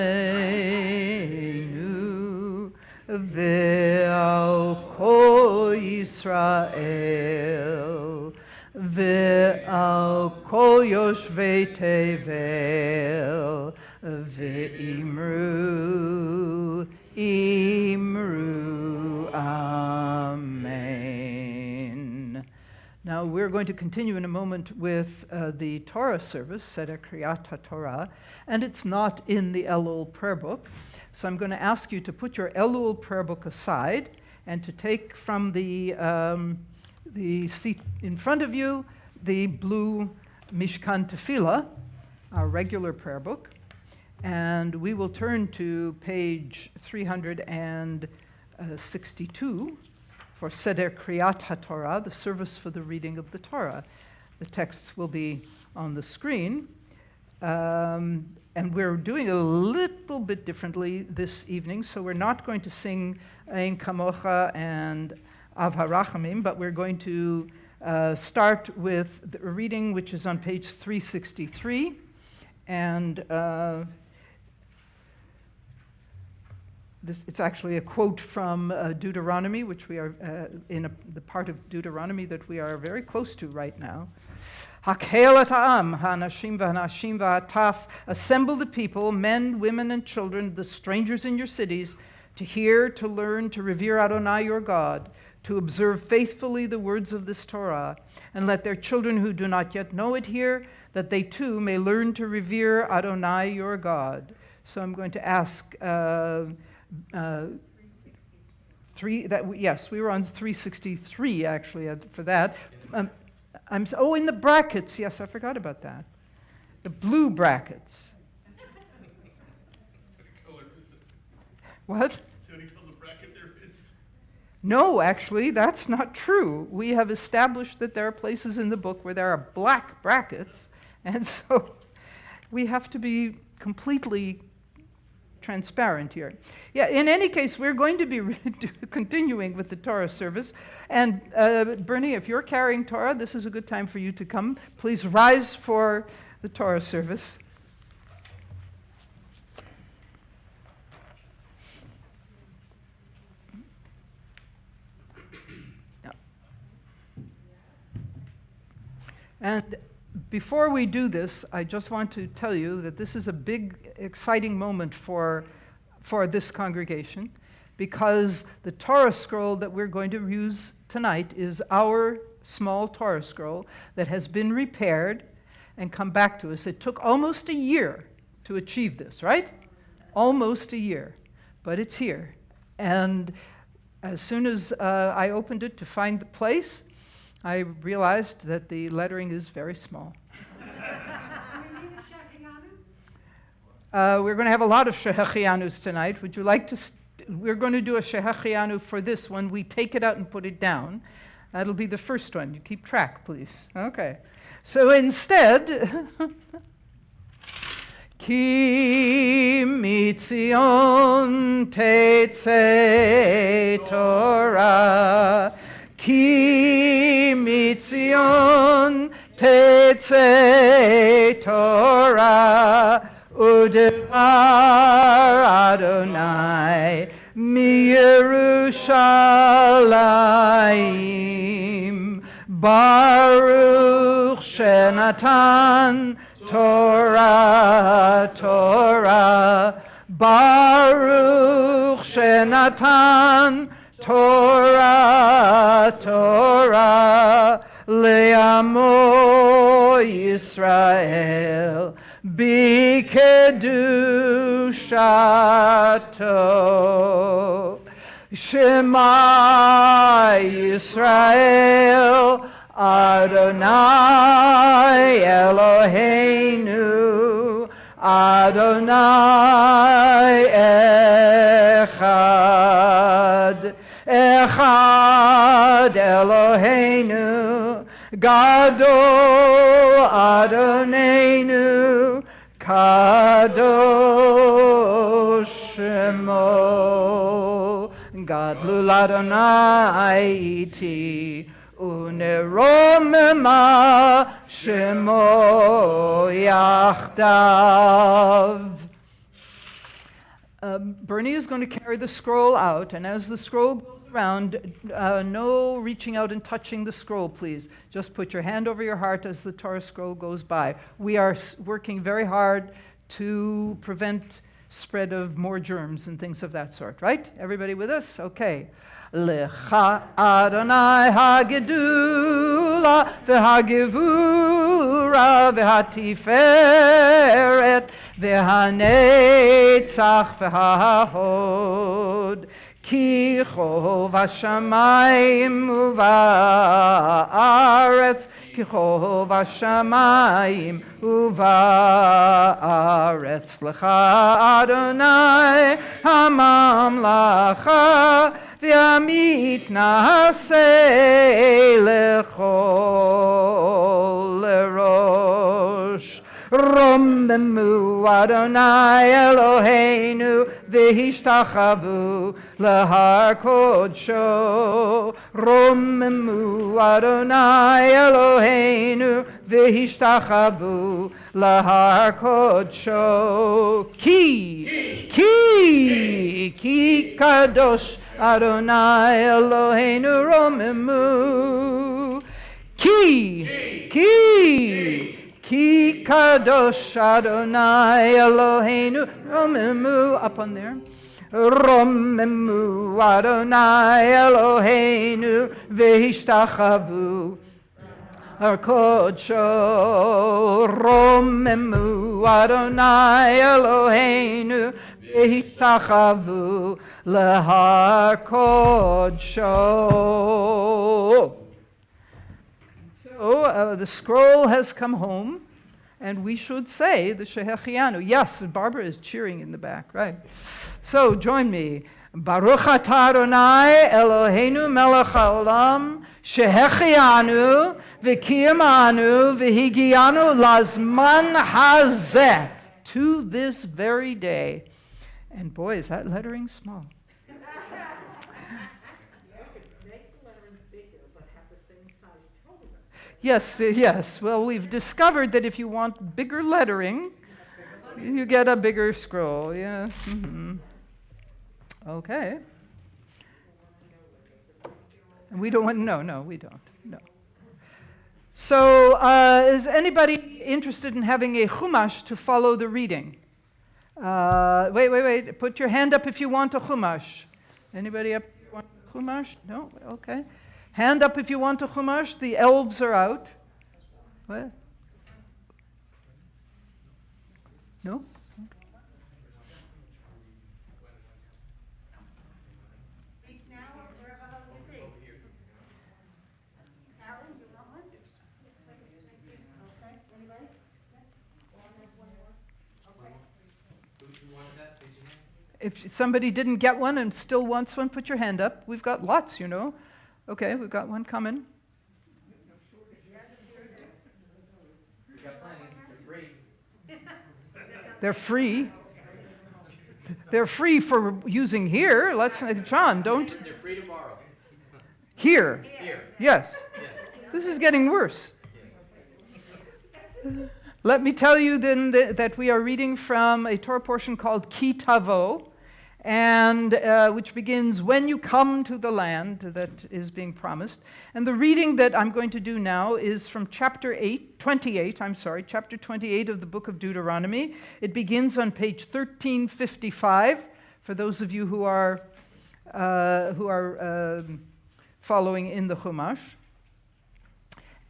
S1: ועל כל ישראל ועל כל יושבי תבל, ואמרו Amen. Now we're going to continue in a moment with the Torah service, Seder Kriyat HaTorah, and it's not in the Elul prayer book. So I'm going to ask you to put your Elul prayer book aside and to take from the seat in front of you the blue Mishkan Tefillah, our regular prayer book, and we will turn to page 362 for Seder Kriyat HaTorah, the service for the reading of the Torah. The texts will be on the screen. And we're doing a little bit differently this evening, so we're not going to sing Ein Kamocha and Av HaRachamim, but we're going to start with the reading which is on page 363, and it's actually a quote from Deuteronomy, which we are the part of Deuteronomy that we are very close to right now. Hakhel et ha'am, ha'anashim v'hanashim v'hataf, assemble the people, men, women, and children, the strangers in your cities, to hear, to learn, to revere Adonai your God, to observe faithfully the words of this Torah, and let their children who do not yet know it hear, that they too may learn to revere Adonai your God. So I'm going to ask yes, we were on 363 actually for that. In the brackets, yes, I forgot about that. The blue brackets. What? No, actually, that's not true. We have established that there are places in the book where there are black brackets, and so we have to be completely transparent here. Yeah, in any case, we're going to be continuing with the Torah service. And Bernie, if you're carrying Torah, this is a good time for you to come. Please rise for the Torah service. And before we do this, I just want to tell you that this is a big, exciting moment for this congregation, because the Torah scroll that we're going to use tonight is our small Torah scroll that has been repaired and come back to us. It took almost a year to achieve this, right? Almost a year, but it's here. And as soon as I opened it to find the place, I realized that the lettering is very small. We're going to have a lot of Shehechianus tonight. Would you like to? We're going to do a Shehechianu for this one. We take it out and put it down. That'll be the first one. You keep track, please. Okay. So instead, Ki mitzion tetzei Torah, Ki mitzion tetzei Torah, Udevar Adonai miYerushalayim, Baruch Shenatan Torah, Torah, Baruch Shenatan Torah, Torah, Le'amo Yisrael, B'kedushato, Shema Yisrael, Adonai Eloheinu, Adonai Echad, Echad Eloheinu, Gadol Adonenu, Kadosh Shemo, Gadlul Adonai iti, Uneromema Shemo Yachdav. Bernie is going to carry the scroll out, and as the scroll goes around, no reaching out and touching the scroll, please. Just put your hand over your heart as the Torah scroll goes by. We are working very hard to prevent spread of more germs and things of that sort, right? Everybody with us? Okay. Lecha Adonai hagedula v'hagevura v'hatiferet v'hanetzach v'hahod ki chov hashamayim uva'aretz ki chov hashamayim uva'aretz lecha Adonai hamamlacha v'amit na'aseh lechol lerosh. Romemu Adonai Eloheinu v'hishtachavu lehar kodsho. Romemu Adonai Eloheinu v'hishtachavu lehar kodsho. Ki kadosh Adonai Eloheinu romemu. Ki kadosh Adonai Eloheinu romemu. Up on there. Romemu Adonai Eloheinu v'hishtachavu Kodsho. Romemu Adonai Eloheinu v'hishtachavu lehar Kodsho. So the scroll has come home, and we should say the Shehechianu. Yes, Barbara is cheering in the back, right? So join me. Baruch atah Adonai Eloheinu melech haolam shehechianu v'kiyamanu v'higianu lazman hazeh, to this very day. And boy, is that lettering small. Yes, yes. Well, we've discovered that if you want bigger lettering, you get a bigger scroll. Yes. Mm-hmm. Okay. And we don't want, no, we don't. No. So, is anybody interested in having a chumash to follow the reading? Wait. Put your hand up if you want a chumash. Anybody up want a chumash? No? Okay. Hand up if you want a chumash. The elves are out. What? No? If somebody didn't get one and still wants one, put your hand up. We've got lots, you know. Okay, we've got one coming.
S4: We got plenty.
S1: They're
S4: They're free.
S1: free. They're free for using here. Let's, John, don't.
S4: They're free to borrow.
S1: Here.
S4: Here.
S1: Yes.
S4: Yes.
S1: This is getting worse. Let me tell you then that we are reading from a Torah portion called Ki Tavo, and which begins, when you come to the land that is being promised. And the reading that I'm going to do now is from chapter 28 of the book of Deuteronomy. It begins on page 1355, for those of you who are following in the Chumash.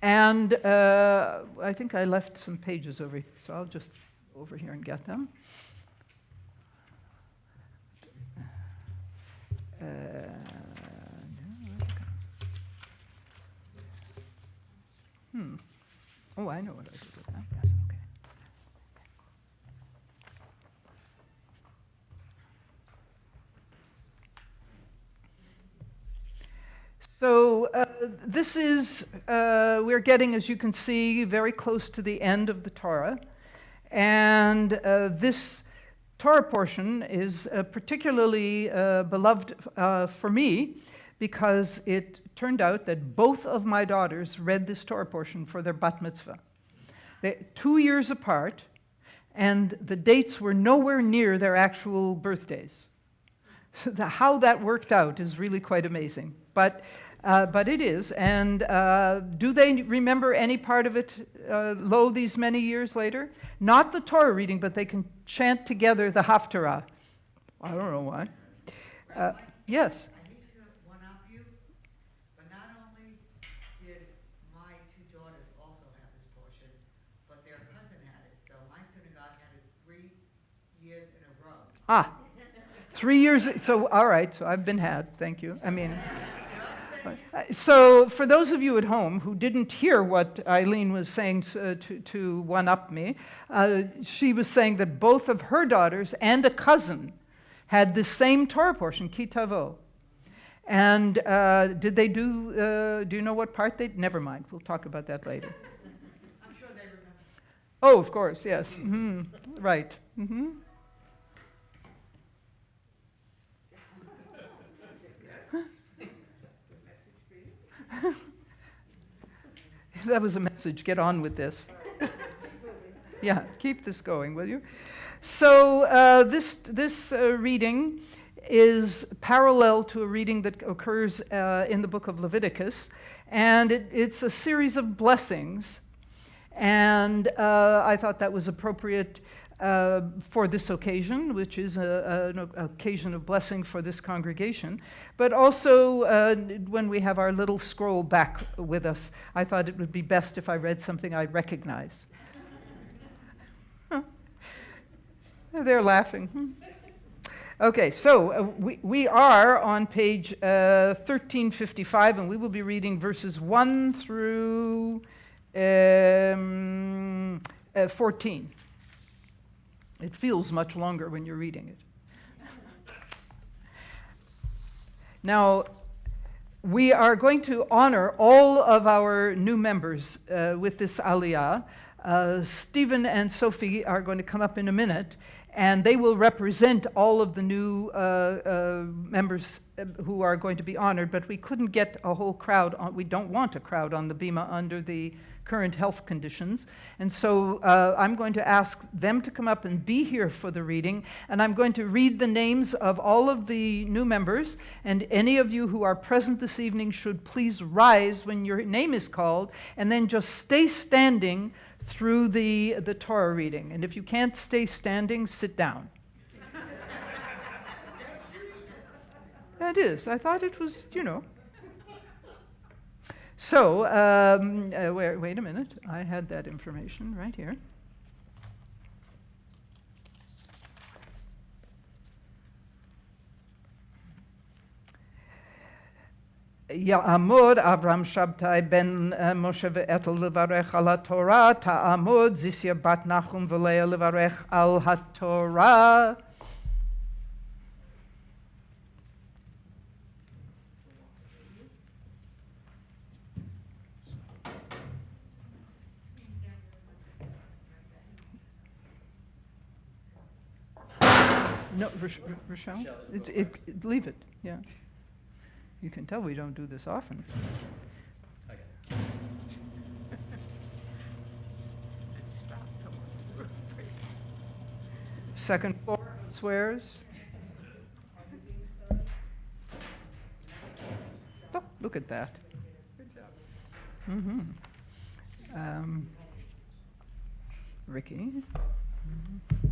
S1: And I think I left some pages over here, so I'll just go over here and get them. Oh, I know what I did with that. Yes, okay. So this is, we're getting, as you can see, very close to the end of the Torah. And this Torah portion is particularly beloved for me because it turned out that both of my daughters read this Torah portion for their bat mitzvah. They're 2 years apart, and the dates were nowhere near their actual birthdays. So how that worked out is really quite amazing. But it is. And do they remember any part of it, lo, these many years later? Not the Torah reading, but they can chant together the Haftarah. I don't know why. Yes?
S5: I need to one-up you, but not only did my two daughters also have this portion, but their cousin had it. So my synagogue had it 3 years in a row.
S1: Ah, 3 years. So, all right. So I've been had. Thank you. I mean... So for those of you at home who didn't hear what Eileen was saying to one-up me, she was saying that both of her daughters and a cousin had the same Torah portion, Ki Tavo. And did they do you know what part they, never mind, we'll talk about that later.
S5: I'm sure they remember.
S1: Oh, of course, yes. Mm-hmm. Right. Mm-hmm. That was a message. Get on with this. Yeah, keep this going, will you? So this reading is parallel to a reading that occurs in the book of Leviticus, and it's a series of blessings. And I thought that was appropriate for this occasion, which is an occasion of blessing for this congregation. But also, when we have our little scroll back with us, I thought it would be best if I read something I recognize. They're laughing. Okay, so we are on page 1355, and we will be reading verses 1 through 14. It feels much longer when you're reading it. Now, we are going to honor all of our new members with this aliyah. Stephen and Sophie are going to come up in a minute, and they will represent all of the new members who are going to be honored, but we couldn't get a whole crowd on. We don't want a crowd on the bima under the current health conditions. And so I'm going to ask them to come up and be here for the reading, and I'm going to read the names of all of the new members, and any of you who are present this evening should please rise when your name is called, and then just stay standing through the Torah reading. And if you can't stay standing, sit down. That is. I thought it was, So, wait a minute. I had that information right here. Ya'amod Avram Shabtai ben Moshe ve'etel levarech al haTorah. Ta'amod Zisya bat Nachum v'Leah levarech al haTorah. No, Rochelle? Leave it, yeah. You can tell we don't do this often. Second floor swears. Oh, look at that. Good job. Mm-hmm. Ricky. Mm-hmm.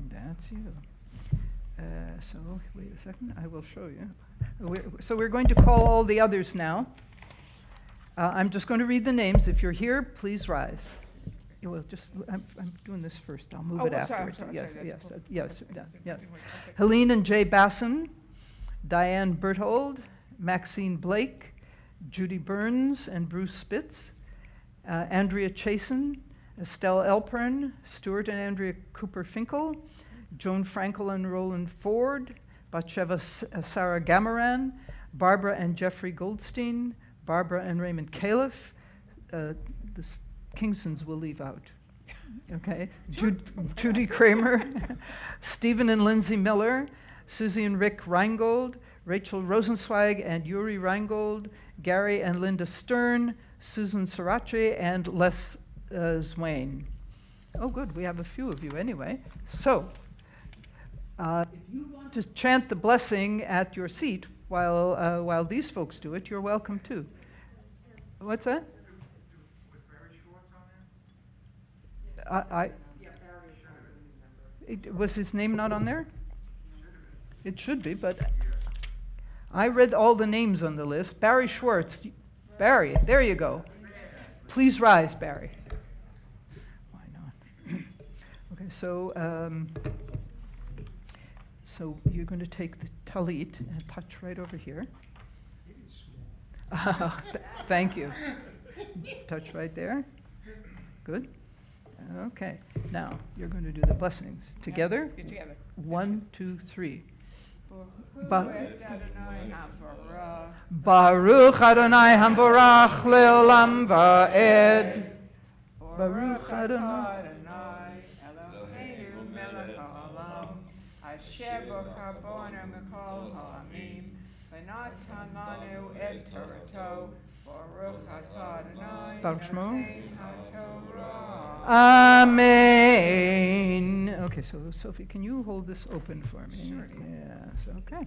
S1: That's you. So wait a second, I will show you. So we're going to call all the others now. I'm just going to read the names. If you're here, please rise. You will just. I'm doing this first. I'll move it afterwards. Yes. Helene and Jay Basson, Diane Berthold, Maxine Blake, Judy Burns and Bruce Spitz, Andrea Chasen, Estelle Elpern, Stuart and Andrea Cooper-Finkel, Joan Frankel and Roland Ford, Batsheva Sarah Gamaran, Barbara and Jeffrey Goldstein, Barbara and Raymond Califf. The Kingsons will leave out. Okay. Judy Kramer, Stephen and Lindsay Miller, Susie and Rick Reingold, Rachel Rosenzweig and Yuri Reingold, Gary and Linda Stern, Susan Sarace, and Les Zwain. Oh, good. We have a few of you anyway. So, if you want to chant the blessing at your seat while these folks do it, you're welcome too. What's that?
S2: Was Barry Schwartz on there?
S1: Was his name not on there? It should be, but I read all the names on the list. Barry Schwartz. Barry, there you go. Please rise, Barry. Why not? Okay, so you're going to take the talit and touch right over here. Thank you. Touch right there. Good. Okay. Now you're going to do the blessings together.
S3: Together.
S1: 1, 2, 3.
S3: Baruch
S1: Adonai Hamborach Leolam Va'ed. Baruch Adonai.
S3: Eloheinu melech haolam, asher b'chabonu mikol ha'amim, v'natan lanu et Torato, Baruch atah Adonai,
S1: Baruch Shmo.
S3: Noten haTorah.
S1: Amen. Okay, so Sophie, can you hold this open for me?
S3: Sure.
S1: Yes, okay.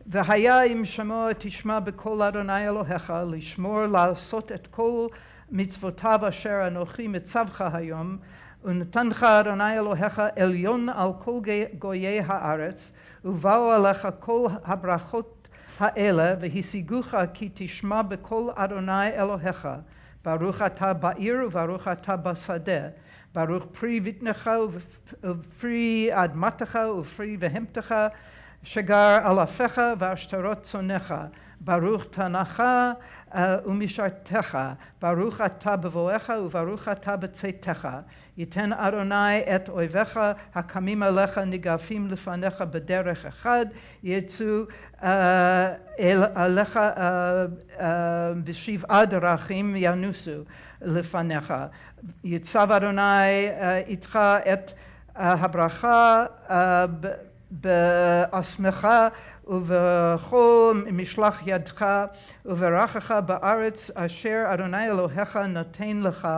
S1: והיה אם שמוע תשמע בקול אדוני אלוהיך, לשמור לעשות את כל מצוותיו אשר אנוכי מצווך היום, ונתנך אדוני אלוהיך עליון על כל גויי הארץ, ובאו עליך כל הברכות האלה, והשיגוך כי תשמע בקול אדוני אלוהיך. ברוך אתה בעיר וברוך אתה בשדה. ברוך פרי בטנך ופרי אדמתך ופרי בהמתך, שגר על אפיך ועשתרות צונך. ברוך תנך ומשרתך. ברוך אתה בבואך וברוך אתה בצאתך. ייתן אדוני את אויביך הקמים עליך ניגפים לפניך בדרך אחד, יצאו עליך בשבעה דרכים ינוסו לפניך. יצב אדוני איתך את הברכה בעצמך ובכל משלח ידך, וברכך בארץ אשר אדוני אלוהיך נותן לך.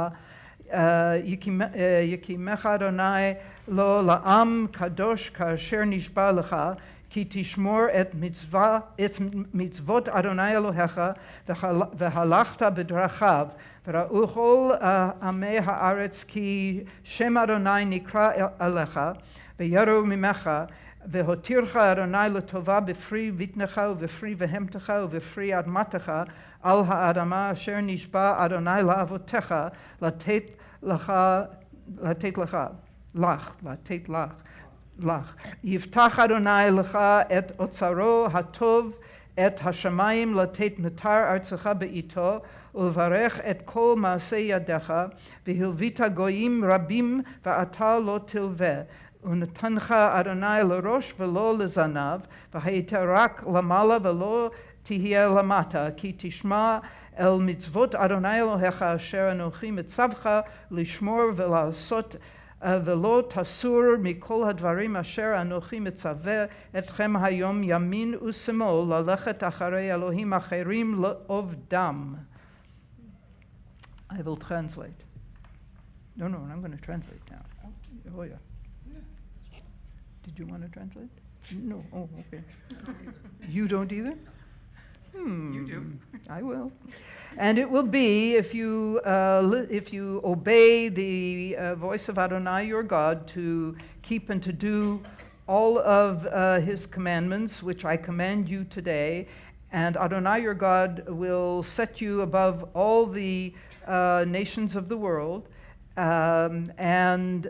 S1: יקימך אדוני לו לעם קדוש כאשר נשבע לך, כי תשמור את מצוות אדוני אלוהיך והלכת בדרכיו, וראו כל עמי הארץ כי שם אדוני נקרא עליך, ויראו ממך, והותירך אדוני לטובה בפרי בטנך ובפרי בהמתך ובפרי אדמתך על האדמה אשר נשבע אדוני לאבותיך לתת לך. יפתח אדוני לך את אוצרו הטוב, את השמיים לתת מטר ארצך בעיתו, ולברך את כל מעשי ידיך, והלווית גויים רבים ואתה לא תלווה. ונתנך אדוני לראש ולא לזנב, והיית רק למעלה ולא תהיה למטה, כי תשמע אל מצוות אדוני אלוהיך אשר אנוכי מצווך לשמור ולעשות, ולא תסור מכל הדברים אשר אנוכי מצווה אתכם היום ימין ושמאל ללכת אחרי אלוהים אחרים לעובדם. I will translate. No, I'm going to translate now. Oh, yeah. Did you want to translate? No. Oh, okay. You don't either?
S2: You do.
S1: I will. And it will be, if you obey the voice of Adonai your God to keep and to do all of his commandments, which I command you today, and Adonai your God will set you above all the nations of the world, and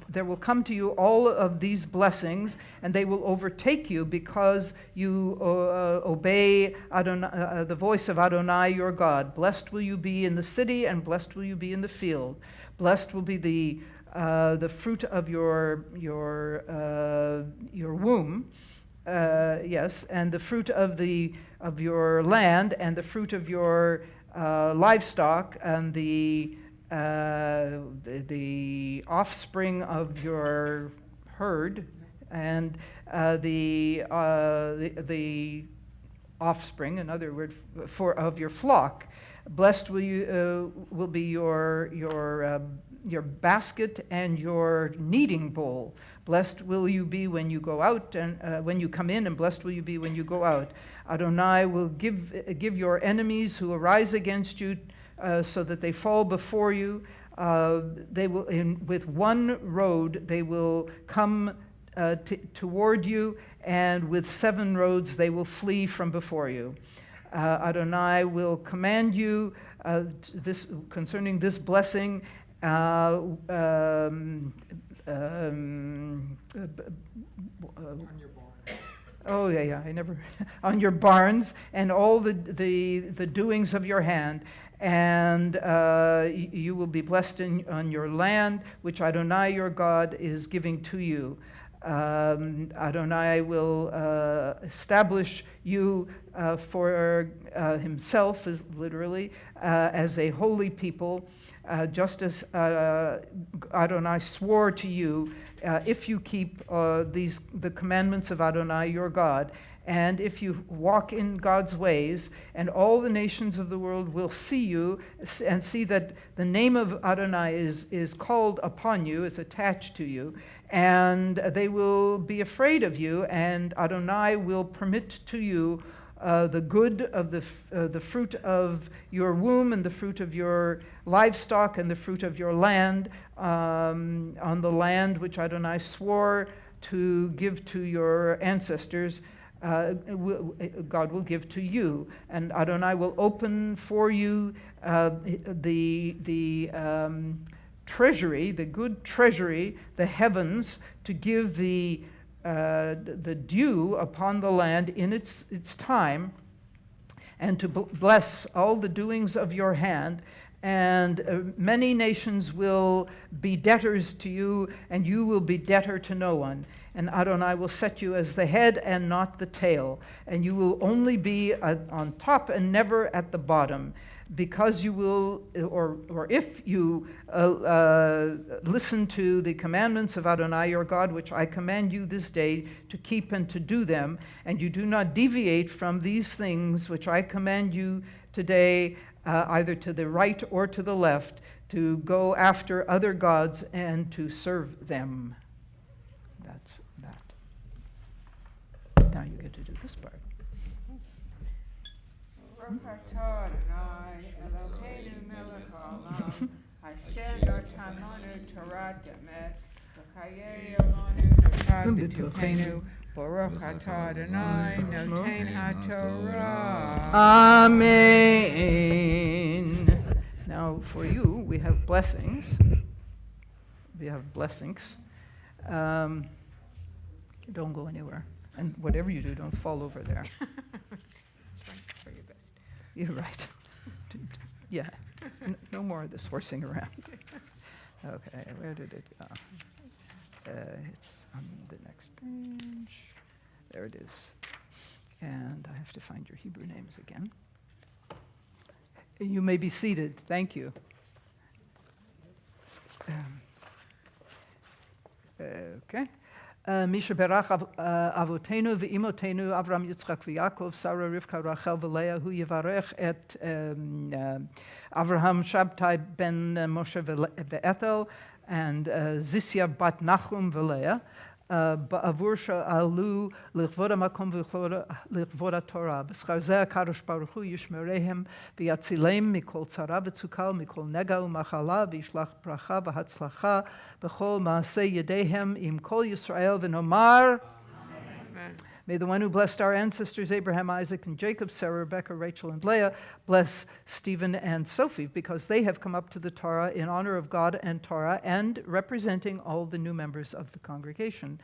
S1: there will come to you all of these blessings, and they will overtake you because you obey Adonai, the voice of Adonai your God. Blessed will you be in the city, and blessed will you be in the field. Blessed will be the fruit of your womb, yes, and the fruit of your land, and the fruit of your livestock, and the offspring of your herd, and the offspring, another word of your flock. Blessed will be your basket and your kneading bowl. Blessed will you be when you go out and when you come in, and blessed will you be when you go out. Adonai will give your enemies who arise against you so that they fall before you. They will, with one road, they will come toward you, and with 7 roads they will flee from before you. Adonai will command you concerning this blessing. On your barn. Oh yeah. I never on your barns and all the doings of your hand. And you will be blessed on your land, which Adonai your God is giving to you. Adonai will establish you for himself, is literally, as a holy people, just as Adonai swore to you, if you keep the commandments of Adonai your God, and if you walk in God's ways, and all the nations of the world will see you and see that the name of Adonai is called upon you, is attached to you, and they will be afraid of you, and Adonai will permit to you the good of the fruit of your womb and the fruit of your livestock and the fruit of your land, on the land which Adonai swore to give to your ancestors. God will give to you, and Adonai will open for you the treasury, the good treasury, the heavens, to give the dew upon the land in its time, and to bless all the doings of your hand. And many nations will be debtors to you, and you will be debtor to no one. And Adonai will set you as the head and not the tail, and you will only be on top and never at the bottom, because you will, or if you listen to the commandments of Adonai your God, which I command you this day to keep and to do them, and you do not deviate from these things which I command you today, either to the right or to the left, to go after other gods and to serve them. That's that. Now you get to do this part. Amen. Now for you, we have blessings. We have blessings. Don't go anywhere. And whatever you do, don't fall over there. You're right. Yeah. No more of this horsing around. Okay, where did it go? It's on the next page. There it is. And I have to find your Hebrew names again. You may be seated. Thank you. Okay. מי שברך אבותינו ואימותינו, אברהם, יצחק ויעקב, שרה, רבקה, רחל ולאה, הוא יברך את אברהם שבתאי בן משה ואתל, and זיסיה בת נחום ולאה, בעבור שעלו לכבוד המקום ולכבוד התורה. בשכר זה הקדוש ברוך הוא ישמרהם ויצילם מכל צרה וצוקה ומכל נגע ומחלה, וישלח ברכה והצלחה בכל מעשה ידיהם עם כל ישראל, ונאמר Amen. May the one who blessed our ancestors Abraham, Isaac, and Jacob, Sarah, Rebekah, Rachel, and Leah, bless Stephen and Sophie, because they have come up to the Torah in honor of God and Torah, and representing all the new members of the congregation.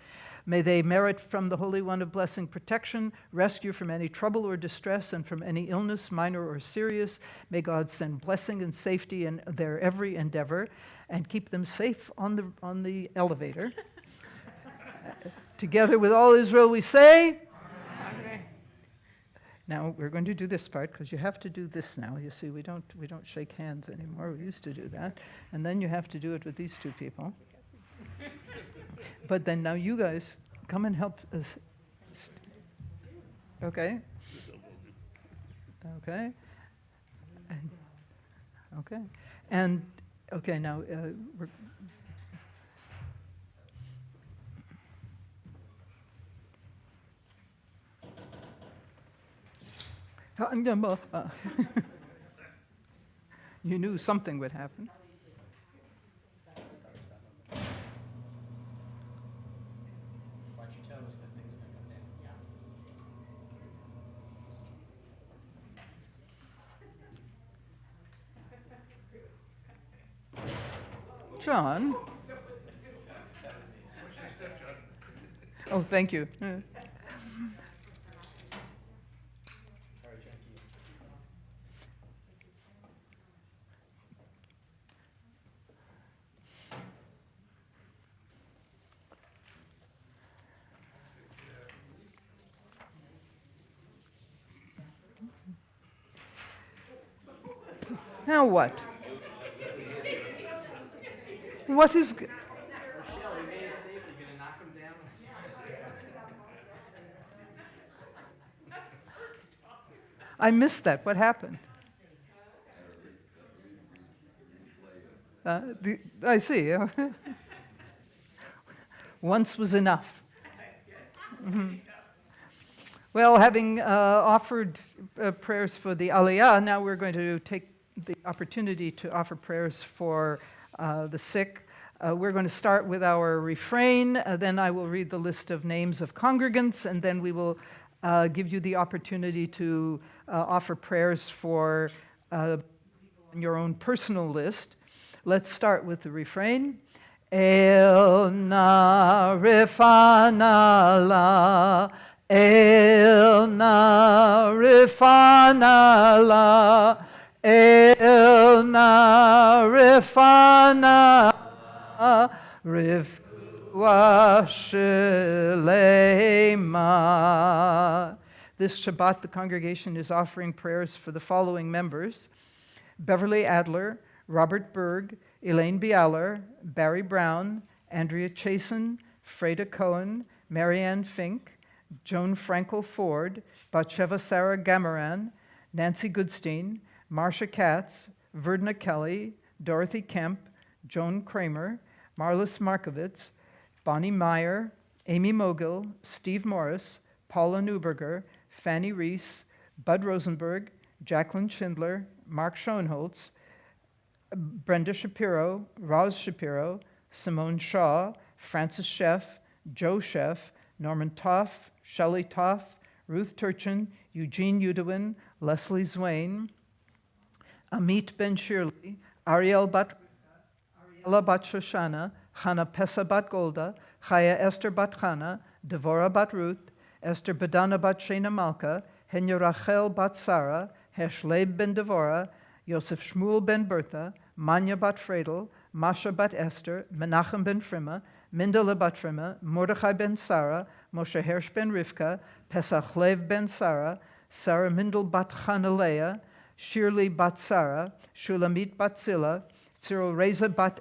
S1: May they merit from the Holy One of blessing protection, rescue from any trouble or distress, and from any illness, minor or serious. May God send blessing and safety in their every endeavor, and keep them safe on the elevator. Together with all Israel we say, Amen. Now we're going to do this part, because you have to do this now. You see, we don't shake hands anymore. We used to do that. And then you have to do it with these two people. But then now you guys come and help us. Okay? Okay? Okay. And, okay, now we're... You knew something would happen.
S4: Watch your toes, that thing's gonna come down.
S1: John? Oh, thank you. Now what? What is...
S4: Michelle, we made it safe. You're gonna knock him down?
S1: I missed that. What happened? I see. Once was enough. Mhm. Well, having offered prayers for the Aliyah, now we're going to take the opportunity to offer prayers for the sick. We're going to start with our refrain, then I will read the list of names of congregants, and then we will give you the opportunity to offer prayers for your own personal list. Let's start with the refrain. El na refana la, el na refana la, el na refana la, rifua shelema. This Shabbat, the congregation is offering prayers for the following members: Beverly Adler, Robert Berg, Elaine Bialer, Barry Brown, Andrea Chasen, Freda Cohen, Marianne Fink, Joan Frankel Ford, Batsheva Sarah Gamaran, Nancy Goodstein, Marcia Katz, Verdna Kelly, Dorothy Kemp, Joan Kramer, Marlis Markovitz, Bonnie Meyer, Amy Mogil, Steve Morris, Paula Newberger, Fanny Reese, Bud Rosenberg, Jacqueline Schindler, Mark Schoenholtz, Brenda Shapiro, Roz Shapiro, Simone Shaw, Francis Sheff, Joe Sheff, Norman Toff, Shelley Toff, Ruth Turchin, Eugene Udowin, Leslie Zwain, Amit Ben Shirley, Ariel Bat Shoshana, Chana Pesa Bat Golda, Chaya Esther Bat Chana, Devorah Bat Ruth, Esther Bedana Bat Shena Malka, Henya Rachel Bat Sarah, Heshleib Ben Devorah, Yosef Shmuel Ben Bertha, Manya Bat Fredel, Masha Bat Esther, Menachem Ben Frima, Mindela Bat Frima, Mordechai Ben Sarah, Moshe Hersh Ben Rivka, Pesach Lev Ben Sarah, Sarah Mindel Bat Chanalea, Shirley Bat Sarah, Shulamit Bat Zilla, Cyril Reza Bat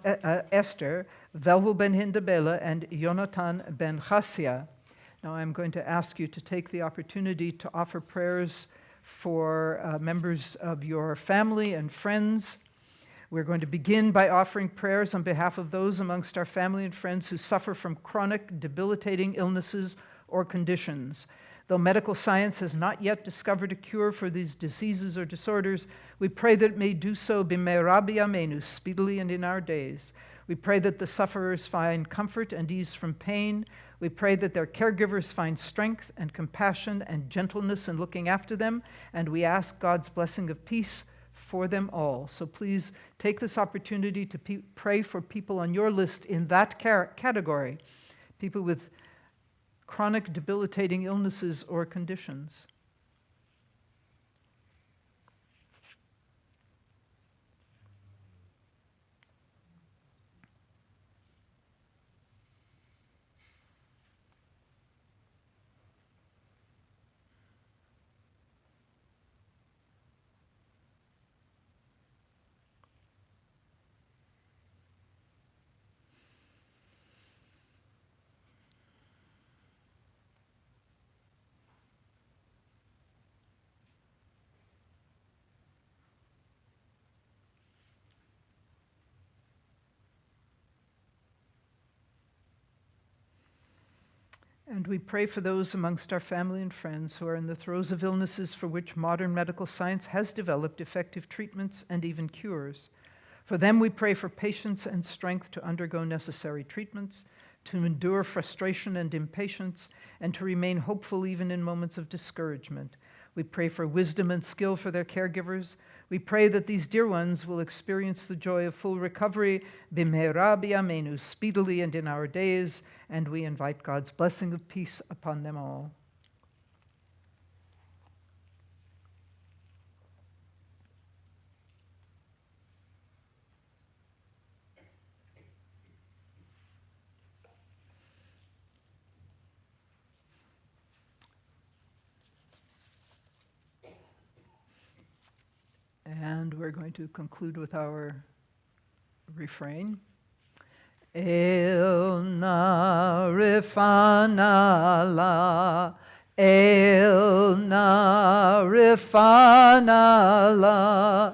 S1: Esther, Velvu Ben Hindabela, and Yonatan Ben Chassia. Now I'm going to ask you to take the opportunity to offer prayers for members of your family and friends. We're going to begin by offering prayers on behalf of those amongst our family and friends who suffer from chronic, debilitating illnesses or conditions. Though medical science has not yet discovered a cure for these diseases or disorders, we pray that it may do so b'meira b'yameinu, speedily and in our days. We pray that the sufferers find comfort and ease from pain. We pray that their caregivers find strength and compassion and gentleness in looking after them, and we ask God's blessing of peace for them all. So please take this opportunity to pray for people on your list in that category, people with chronic debilitating illnesses or conditions. And we pray for those amongst our family and friends who are in the throes of illnesses for which modern medical science has developed effective treatments and even cures. For them, we pray for patience and strength to undergo necessary treatments, to endure frustration and impatience, and to remain hopeful even in moments of discouragement. We pray for wisdom and skill for their caregivers. We pray that these dear ones will experience the joy of full recovery, b'meira b'yameinu, speedily and in our days, and we invite God's blessing of peace upon them all. And we're going to conclude with our refrain. El na rifana la, el na rifana la,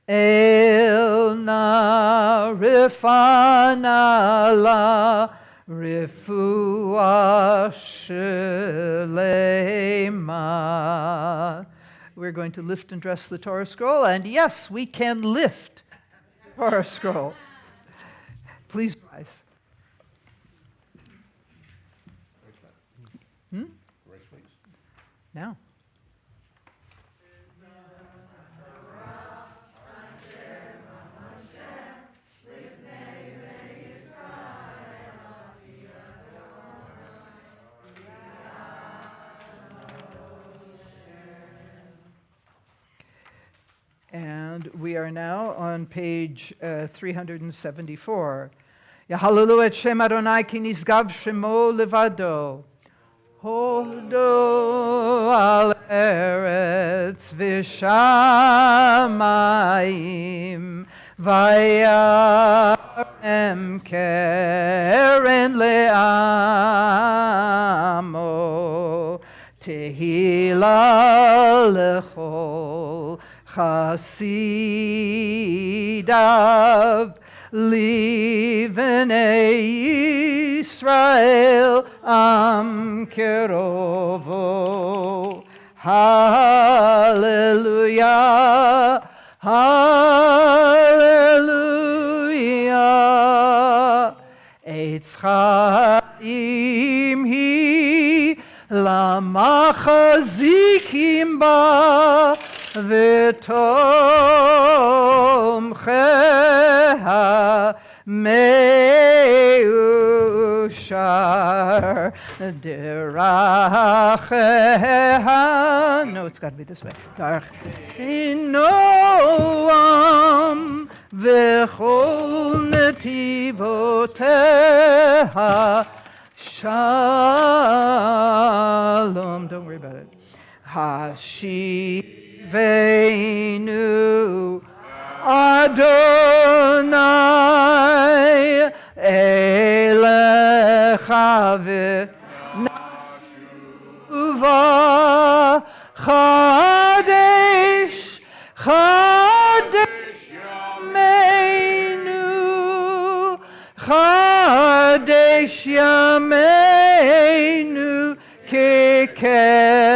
S1: el na rifana la, rifua shlema. We're going to lift and dress the Torah scroll, and yes, we can lift the Torah scroll. Please rise. Now. And we are now on page 374. Yahalelu et Shem Adonai ki nisgav shemo levado. Hodo al eretz v'shamayim vayarem keren le'amo tehila lechol chasidav Livnei Yisrael am kerovo. Hallelujah, hallelujah. Eitz chaim hi lamachazikim ba v'tomcheha meushar deracheha. No, it's got to be this way. Darach noam v'chol netivoteha shalom. Don't worry about it. Hashivenu Adonai elecha v'nashuva chadesh chadesh yameinu chadesh yameinu kekedem.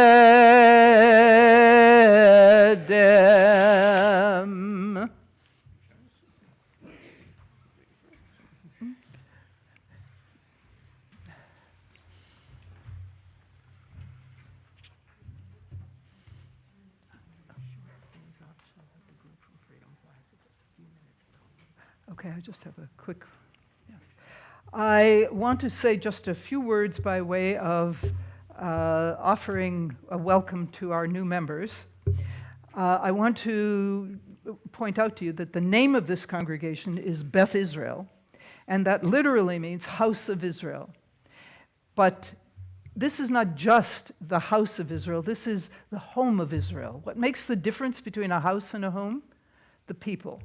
S1: Okay, I just have a quick. Yes. I want to say just a few words by way of offering a welcome to our new members. I want to point out to you that the name of this congregation is Beth Israel, and that literally means House of Israel. But this is not just the House of Israel, this is the home of Israel. What makes the difference between a house and a home? The people.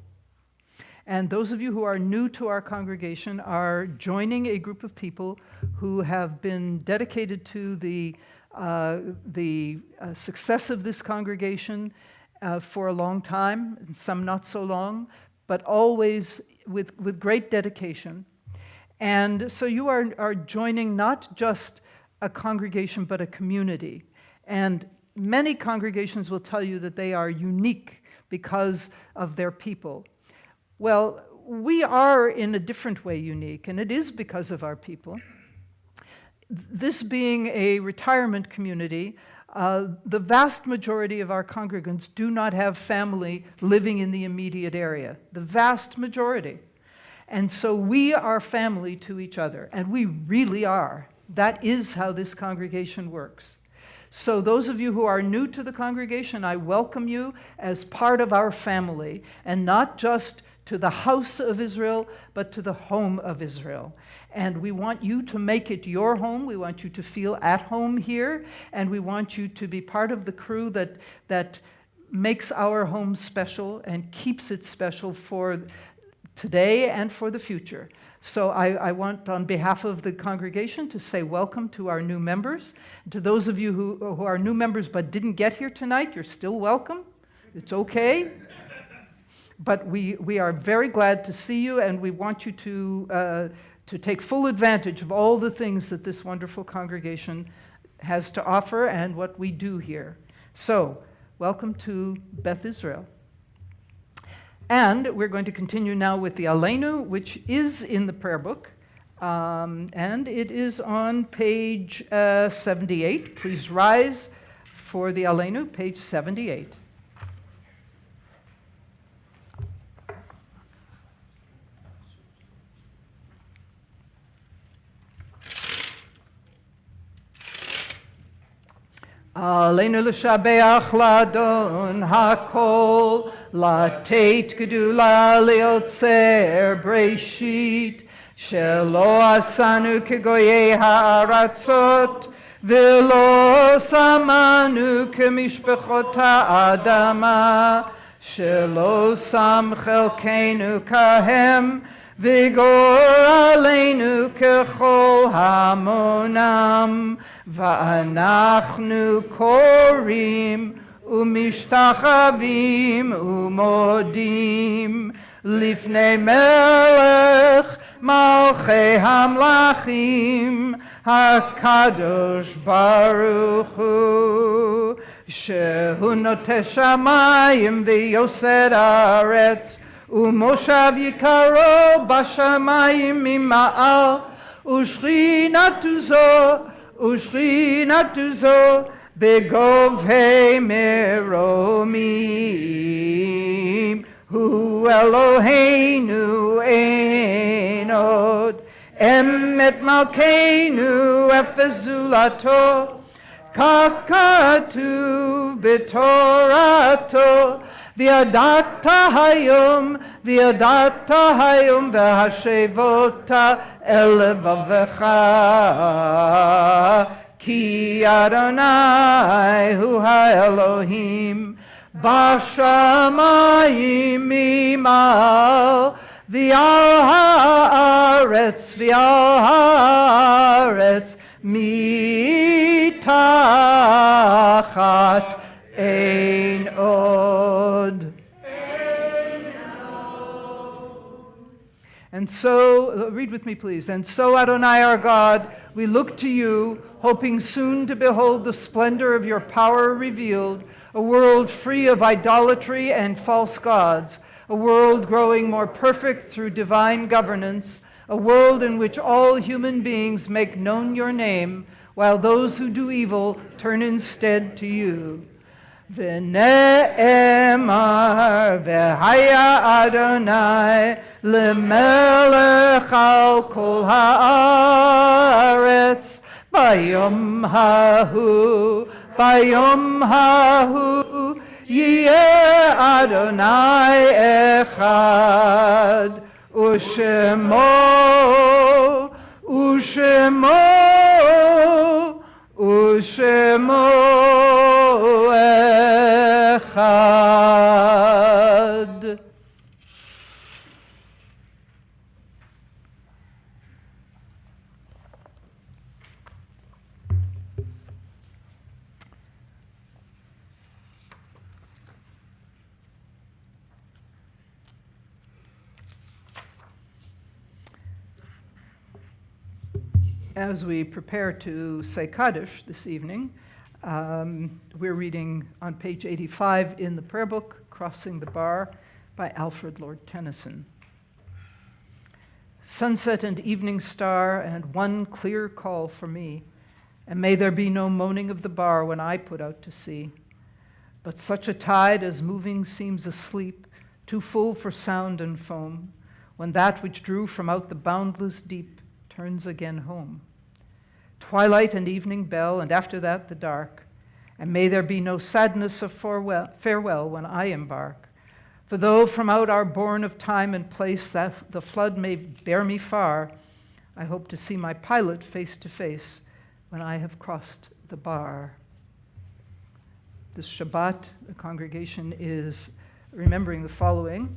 S1: And those of you who are new to our congregation are joining a group of people who have been dedicated to the success of this congregation for a long time, and some not so long, but always with great dedication. And so you are joining not just a congregation, but a community. And many congregations will tell you that they are unique because of their people. Well, we are in a different way unique, and it is because of our people. This being a retirement community, the vast majority of our congregants do not have family living in the immediate area. The vast majority. And so we are family to each other, and we really are. That is how this congregation works. So those of you who are new to the congregation, I welcome you as part of our family, and not just to the house of Israel, but to the home of Israel. And we want you to make it your home. We want you to feel at home here, and we want you to be part of the crew that makes our home special and keeps it special for today and for the future. So I want, on behalf of the congregation, to say welcome to our new members. To those of you who are new members but didn't get here tonight, you're still welcome. It's okay. But we are very glad to see you, and we want you to take full advantage of all the things that this wonderful congregation has to offer and what we do here. So, welcome to Beth Israel. And we're going to continue now with the Aleinu, which is in the prayer book, and it is on page 78. Please rise for the Aleinu, page 78. Aleinu l'shabeach l'adon hakol, לתת גדולה ליוצר בראשית, שלא עשנו כגויי הארצות, ולא שמנו כמשפחות האדמה, שלא שם חלקנו כהם, וגור עלינו ככל המונם, ואנחנו קוראים ומשתחווים ומודים לפני מלך מלכי המלכים הקדוש ברוך הוא, שהוא נוטה שמיים ויוסד הארץ, ומושב יקרו בשמיים ממעל, ושכינתו זו בגובהי מרומים, הוא אלוהינו אין עוד, אמת מלכנו אפס זולתו, כך כתוב בתורתו, וידעת היום והשבות אל לבבך, כי אדוני הוא האלוהים בשמיים ממעל, ועל הארץ מתחת אין עוד. And so, read with me please. And so, Adonai our God, we look to you, hoping soon to behold the splendor of your power revealed, a world free of idolatry and false gods, a world growing more perfect through divine governance, a world in which all human beings make known your name, while those who do evil turn instead to you. ונאמר והיה אדוני למלך על כל הארץ ביום ההוא יהיה אדוני אחד ושמו אחד. As we prepare to say Kaddish this evening, we're reading on page 85 in the prayer book, Crossing the Bar, by Alfred Lord Tennyson. Sunset and evening star, and one clear call for me, and may there be no moaning of the bar when I put out to sea, but such a tide as moving seems asleep, too full for sound and foam, when that which drew from out the boundless deep turns again home. Twilight and evening bell, and after that the dark, and may there be no sadness of farewell when I embark. For though from out our bourne of time and place that the flood may bear me far, I hope to see my pilot face to face when I have crossed the bar. This Shabbat, the congregation is remembering the following: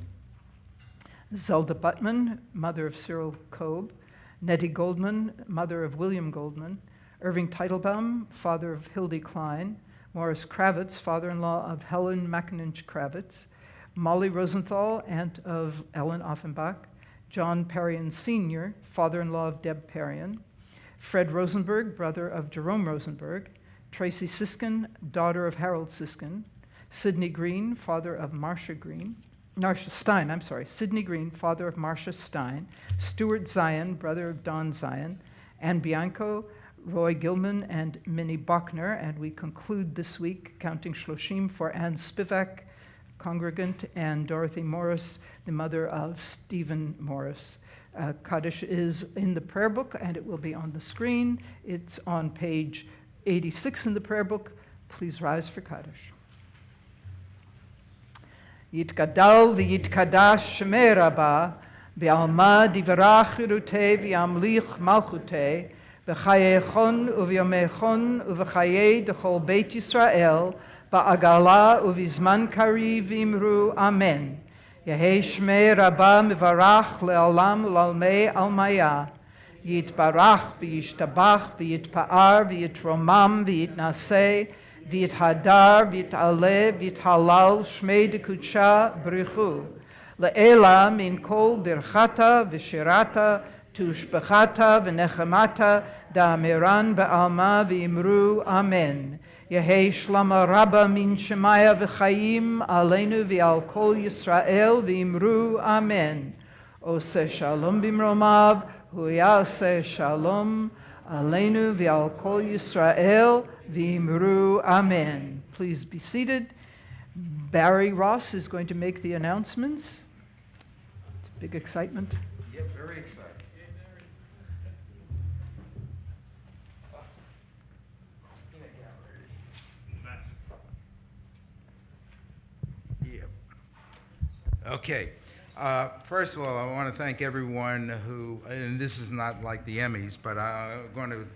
S1: Zelda Butman, mother of Cyril Kobe; Nettie Goldman, mother of William Goldman; Irving Teitelbaum, father of Hildy Klein; Morris Kravitz, father-in-law of Helen Mackinich Kravitz; Molly Rosenthal, aunt of Ellen Offenbach; John Perrion Sr., father-in-law of Deb Perrion; Fred Rosenberg, brother of Jerome Rosenberg; Tracy Siskin, daughter of Harold Siskin; Sidney Green, father of Marcia Stein, Sidney Green, father of Marcia Stein; Stuart Zion, brother of Don Zion; Ann Bianco, Roy Gilman, and Minnie Bachner. And we conclude this week counting Shloshim for Ann Spivak, congregant, and Dorothy Morris, the mother of Stephen Morris. Kaddish is in the prayer book, and it will be on the screen. It's on page 86 in the prayer book. Please rise for Kaddish. Yitgadal v'yitkadash shemei Rabbah, v'alma divrach chirutei v'yamlich malchutei, v'chayechon uvyomechon uv'chayei d'chol Beit Yisrael, ba'agala uvizman kariv v'imru amen. Yehei shmei Rabbah mivarach le'olam u'lalmei almaya. Yitbarach v'yishtabach v'yitpa'ar v'yitromam v'yitnaseh v'yithadar v'yit'aleh v'yithalal shmei dekutsha brichu. Le'ela min kol birchata v'shirata tushbechata v'nechemata da'amiran ba'alma v'imru amen. Yehei shlama rabba min shemaya v'chayim aleinu v'al kol Yisrael v'imru amen. Oseh shalom bimromav hu yaseh shalom aleinu v'al kol Yisrael v'imru amen. Please be seated. Barry Ross is going to make the announcements. It's a big excitement.
S2: Yeah, very exciting. Okay. First of all, I want to thank everyone who, and this is not like the Emmys, but I'm going to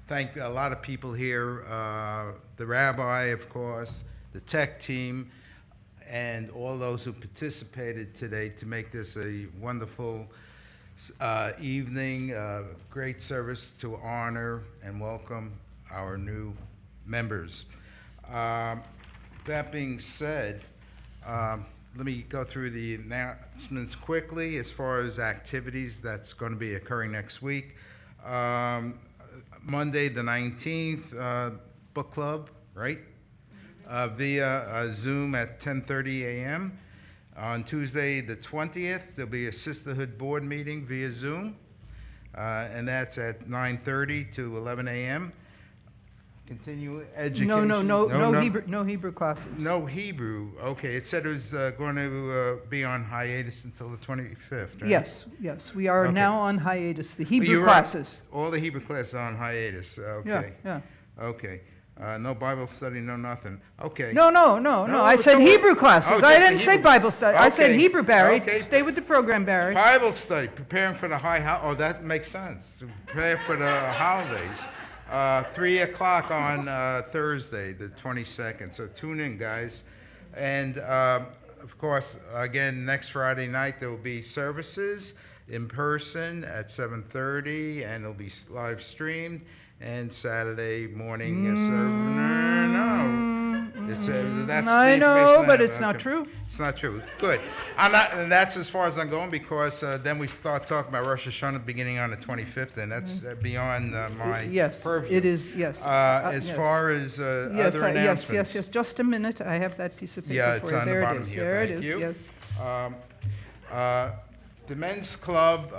S2: thank a lot of people here, the rabbi, of course, the tech team, and all those who participated today to make this a wonderful evening, great service to honor and welcome our new members. That being said, let me go through the announcements quickly as far as activities that's going to be occurring next week. Monday the 19th, book club, right? Via Zoom at 10:30 a.m. On Tuesday the 20th, there'll be a sisterhood board meeting via Zoom, and that's at 9:30 to 11 a.m. Continue education.
S1: No Hebrew classes.
S2: No Hebrew. Okay, it said it was going to be on hiatus until the 25th, right?
S1: Yes, we are
S2: Okay.
S1: now on hiatus. The Hebrew
S2: You're
S1: classes.
S2: right. All the Hebrew classes are on hiatus. Okay.
S1: Yeah.
S2: Okay. No Bible study, no nothing. Okay.
S1: No. I said
S2: so-
S1: Hebrew classes.
S2: Oh,
S1: I
S2: just the
S1: didn't say
S2: Hebrew.
S1: Bible study. I said
S2: Okay.
S1: Hebrew, Barry.
S2: Okay.
S1: Stay with the program, Barry.
S2: Bible study, preparing for the oh, that makes sense. Prepare for the holidays. 3 o'clock on Thursday, the 22nd. So tune in, guys. And of course, again, next Friday night there will be services in person at 7:30, and it'll be live streamed. And Saturday morning is that's the
S1: I know,
S2: information
S1: but
S2: have.
S1: it's not
S2: Okay.
S1: true.
S2: It's not true. Good. I'm not, and that's as far as I'm going, because then we start talking about Rosh Hashanah beginning on the 25th, and that's beyond my
S1: Yes,
S2: purview.
S1: it is, yes.
S2: As
S1: yes.
S2: far as
S1: Yes,
S2: other announcements.
S1: yes. Just a minute. I have that piece of paper
S2: Yeah,
S1: for
S2: it's
S1: you.
S2: on the
S1: There
S2: bottom
S1: it is.
S2: here.
S1: There it
S2: Thank
S1: is.
S2: you.
S1: Yes.
S2: The men's club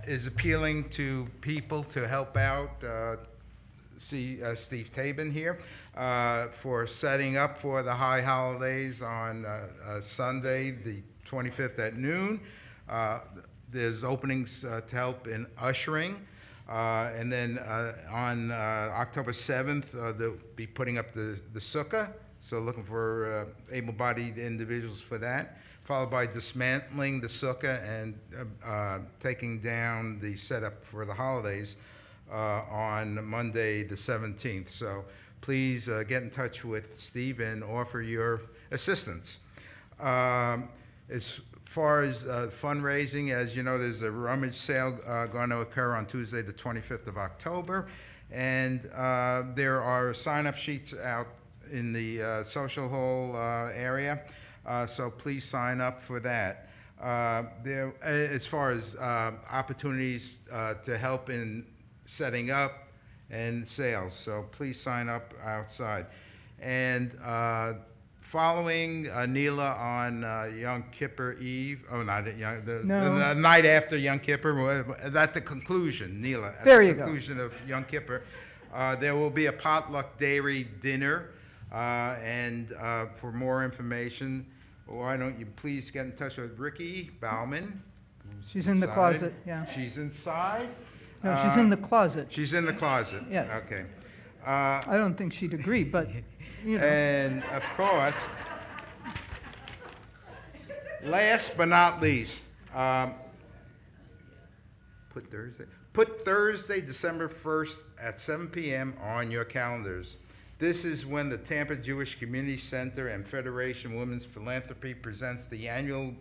S2: is appealing to people to help out. See Steve Tabin here for setting up for the high holidays on Sunday, the 25th at noon. There's openings to help in ushering. And then on October 7th, they'll be putting up the sukkah. So looking for able-bodied individuals for that, followed by dismantling the sukkah and taking down the setup for the holidays on Monday the 17th. So please get in touch with Steve and offer your assistance. As far as fundraising, as you know, there's a rummage sale going to occur on Tuesday, the 25th of October, and there are sign-up sheets out in the social hall area, so please sign up for that. As far as opportunities to help in setting up and sales, so please sign up outside. And following Neela on Yom Kippur Eve, the night after Yom Kippur, at the conclusion, Neela, at
S1: There
S2: the
S1: you go.
S2: conclusion of Yom Kippur, there will be a potluck dairy dinner, and for more information, why don't you please get in touch with Ricky Bauman?
S1: She's in the
S2: Inside.
S1: closet, yeah.
S2: She's inside?
S1: No, she's in the closet.
S2: She's in the closet?
S1: Yes.
S2: Okay.
S1: I don't think she'd agree, but, you know.
S2: And of course, last but not least, put Thursday, December 1st at 7 p.m. on your calendars. This is when the Tampa Jewish Community Center and Federation Women's Philanthropy presents the annual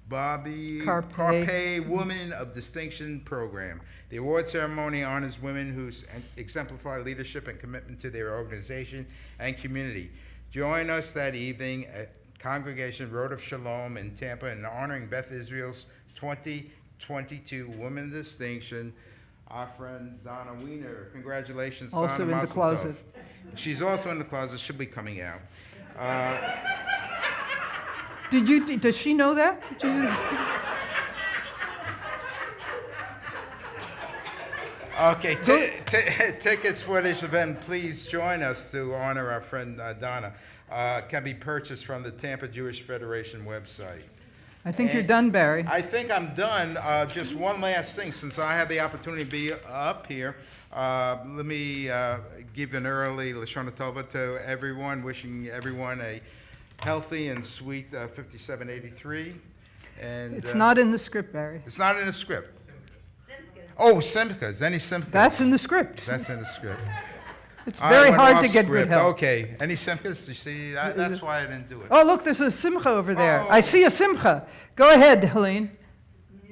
S2: Bobby Carpe Woman of Distinction program. The award ceremony honors women who exemplify leadership and commitment to their organization and community. Join us that evening at Congregation Road of Shalom in Tampa in honoring Beth Israel's 2022 Woman of Distinction, our friend Donna Wiener. Congratulations, Donna.
S1: Also in the
S2: Mazel
S1: closet.
S2: tov. She's also in the closet. She'll be coming out.
S1: Does she know that?
S2: Okay, tickets for this event, please join us to honor our friend Donna. Can be purchased from the Tampa Jewish Federation website.
S1: I think you're done, Barry.
S2: I think I'm done. Just one last thing, since I have the opportunity to be up here, let me give an early Lashon Tova to everyone, wishing everyone a healthy and sweet 5783. And
S1: It's not in the script, Barry.
S2: It's not in the script. Oh, Simchas. Any Simchas?
S1: That's in the script.
S2: That's in the script.
S1: It's
S2: I
S1: very
S2: went
S1: hard
S2: off
S1: to get
S2: script.
S1: good help.
S2: Okay. Any Simchas? You see, that's why I didn't do it.
S1: Oh, look, there's a simcha over there.
S2: Oh.
S1: I see a simcha. Go ahead, Helene.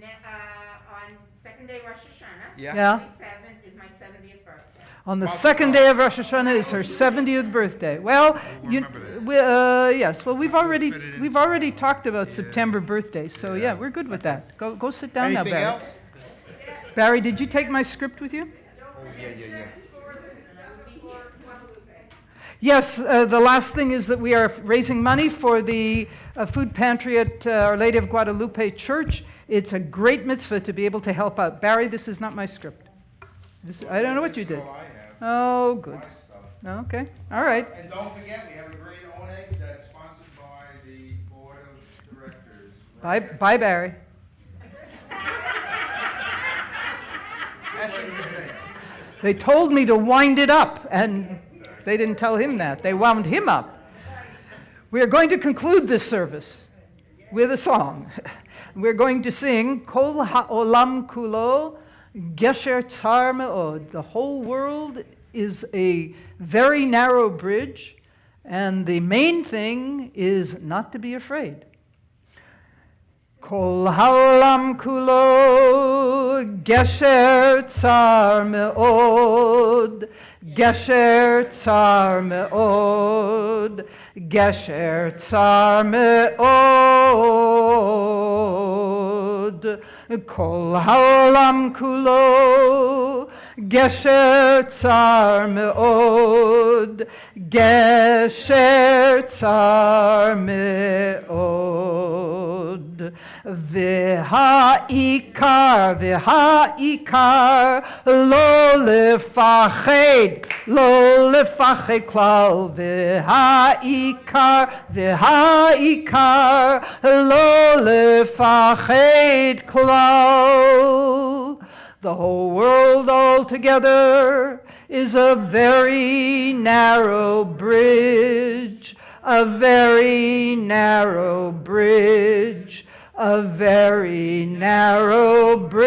S6: On second day Rosh Hashanah.
S2: Yeah?
S1: Yeah.
S6: 27th is my 70th birthday.
S1: On the
S2: Mazel
S1: second
S2: tov.
S1: day of Rosh Hashanah is her 70th birthday. Well,
S2: remember that.
S1: yes. Well, we've
S2: Fit it
S1: already
S2: in
S1: talked about
S2: Yeah.
S1: September birthdays, so yeah, we're good with that. Go sit down
S2: Anything
S1: now, Barry.
S2: else?
S1: Barry, did you take my script with you?
S2: Oh, yeah.
S1: Yes, the last thing is that we are raising money for the food pantry at Our Lady of Guadalupe Church. It's a great mitzvah to be able to help out. Barry, this is not my script. I don't know what you did.
S2: That's all I have.
S1: Oh, good.
S2: My stuff.
S1: Okay, all right.
S2: And don't forget, we have a great ONEG that's sponsored by the Board of Directors.
S1: Bye, Barry.
S2: That's a good thing.
S1: They told me to wind it up, and they didn't tell him that. They wound him up. We are going to conclude this service with a song. We're going to sing Kol Ha'olam Kulo Gesher Tzar Me'od. The whole world is a very narrow bridge, and the main thing is not to be afraid. Kol ha'olam kulo gesher tzar me'od, gesher tzar me'od, gesher tzar me'od. Kol ha'olam kulo gesher tzar me'od, gesher tzar me'od. V'ha'ikar lo lefached klal. V'ha'ikar lo lefached klal. The whole world altogether is a very narrow bridge, a very narrow bridge, a very narrow bridge.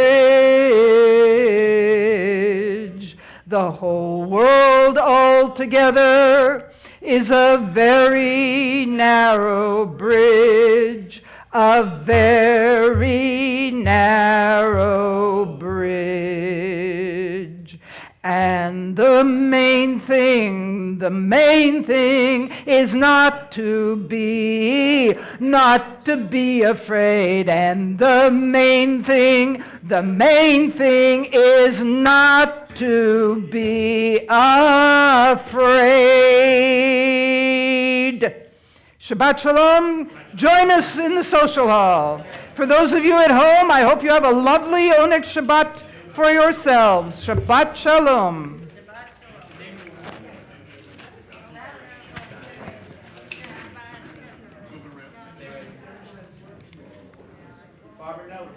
S1: The whole world altogether is a very narrow bridge, a very narrow bridge. And the main thing is not to be afraid. And the main thing is not to be afraid. Shabbat Shalom. Join us in the social hall. For those of you at home, I hope you have a lovely Oneg Shabbat for yourselves. Shabbat Shalom.
S4: Barbara, no.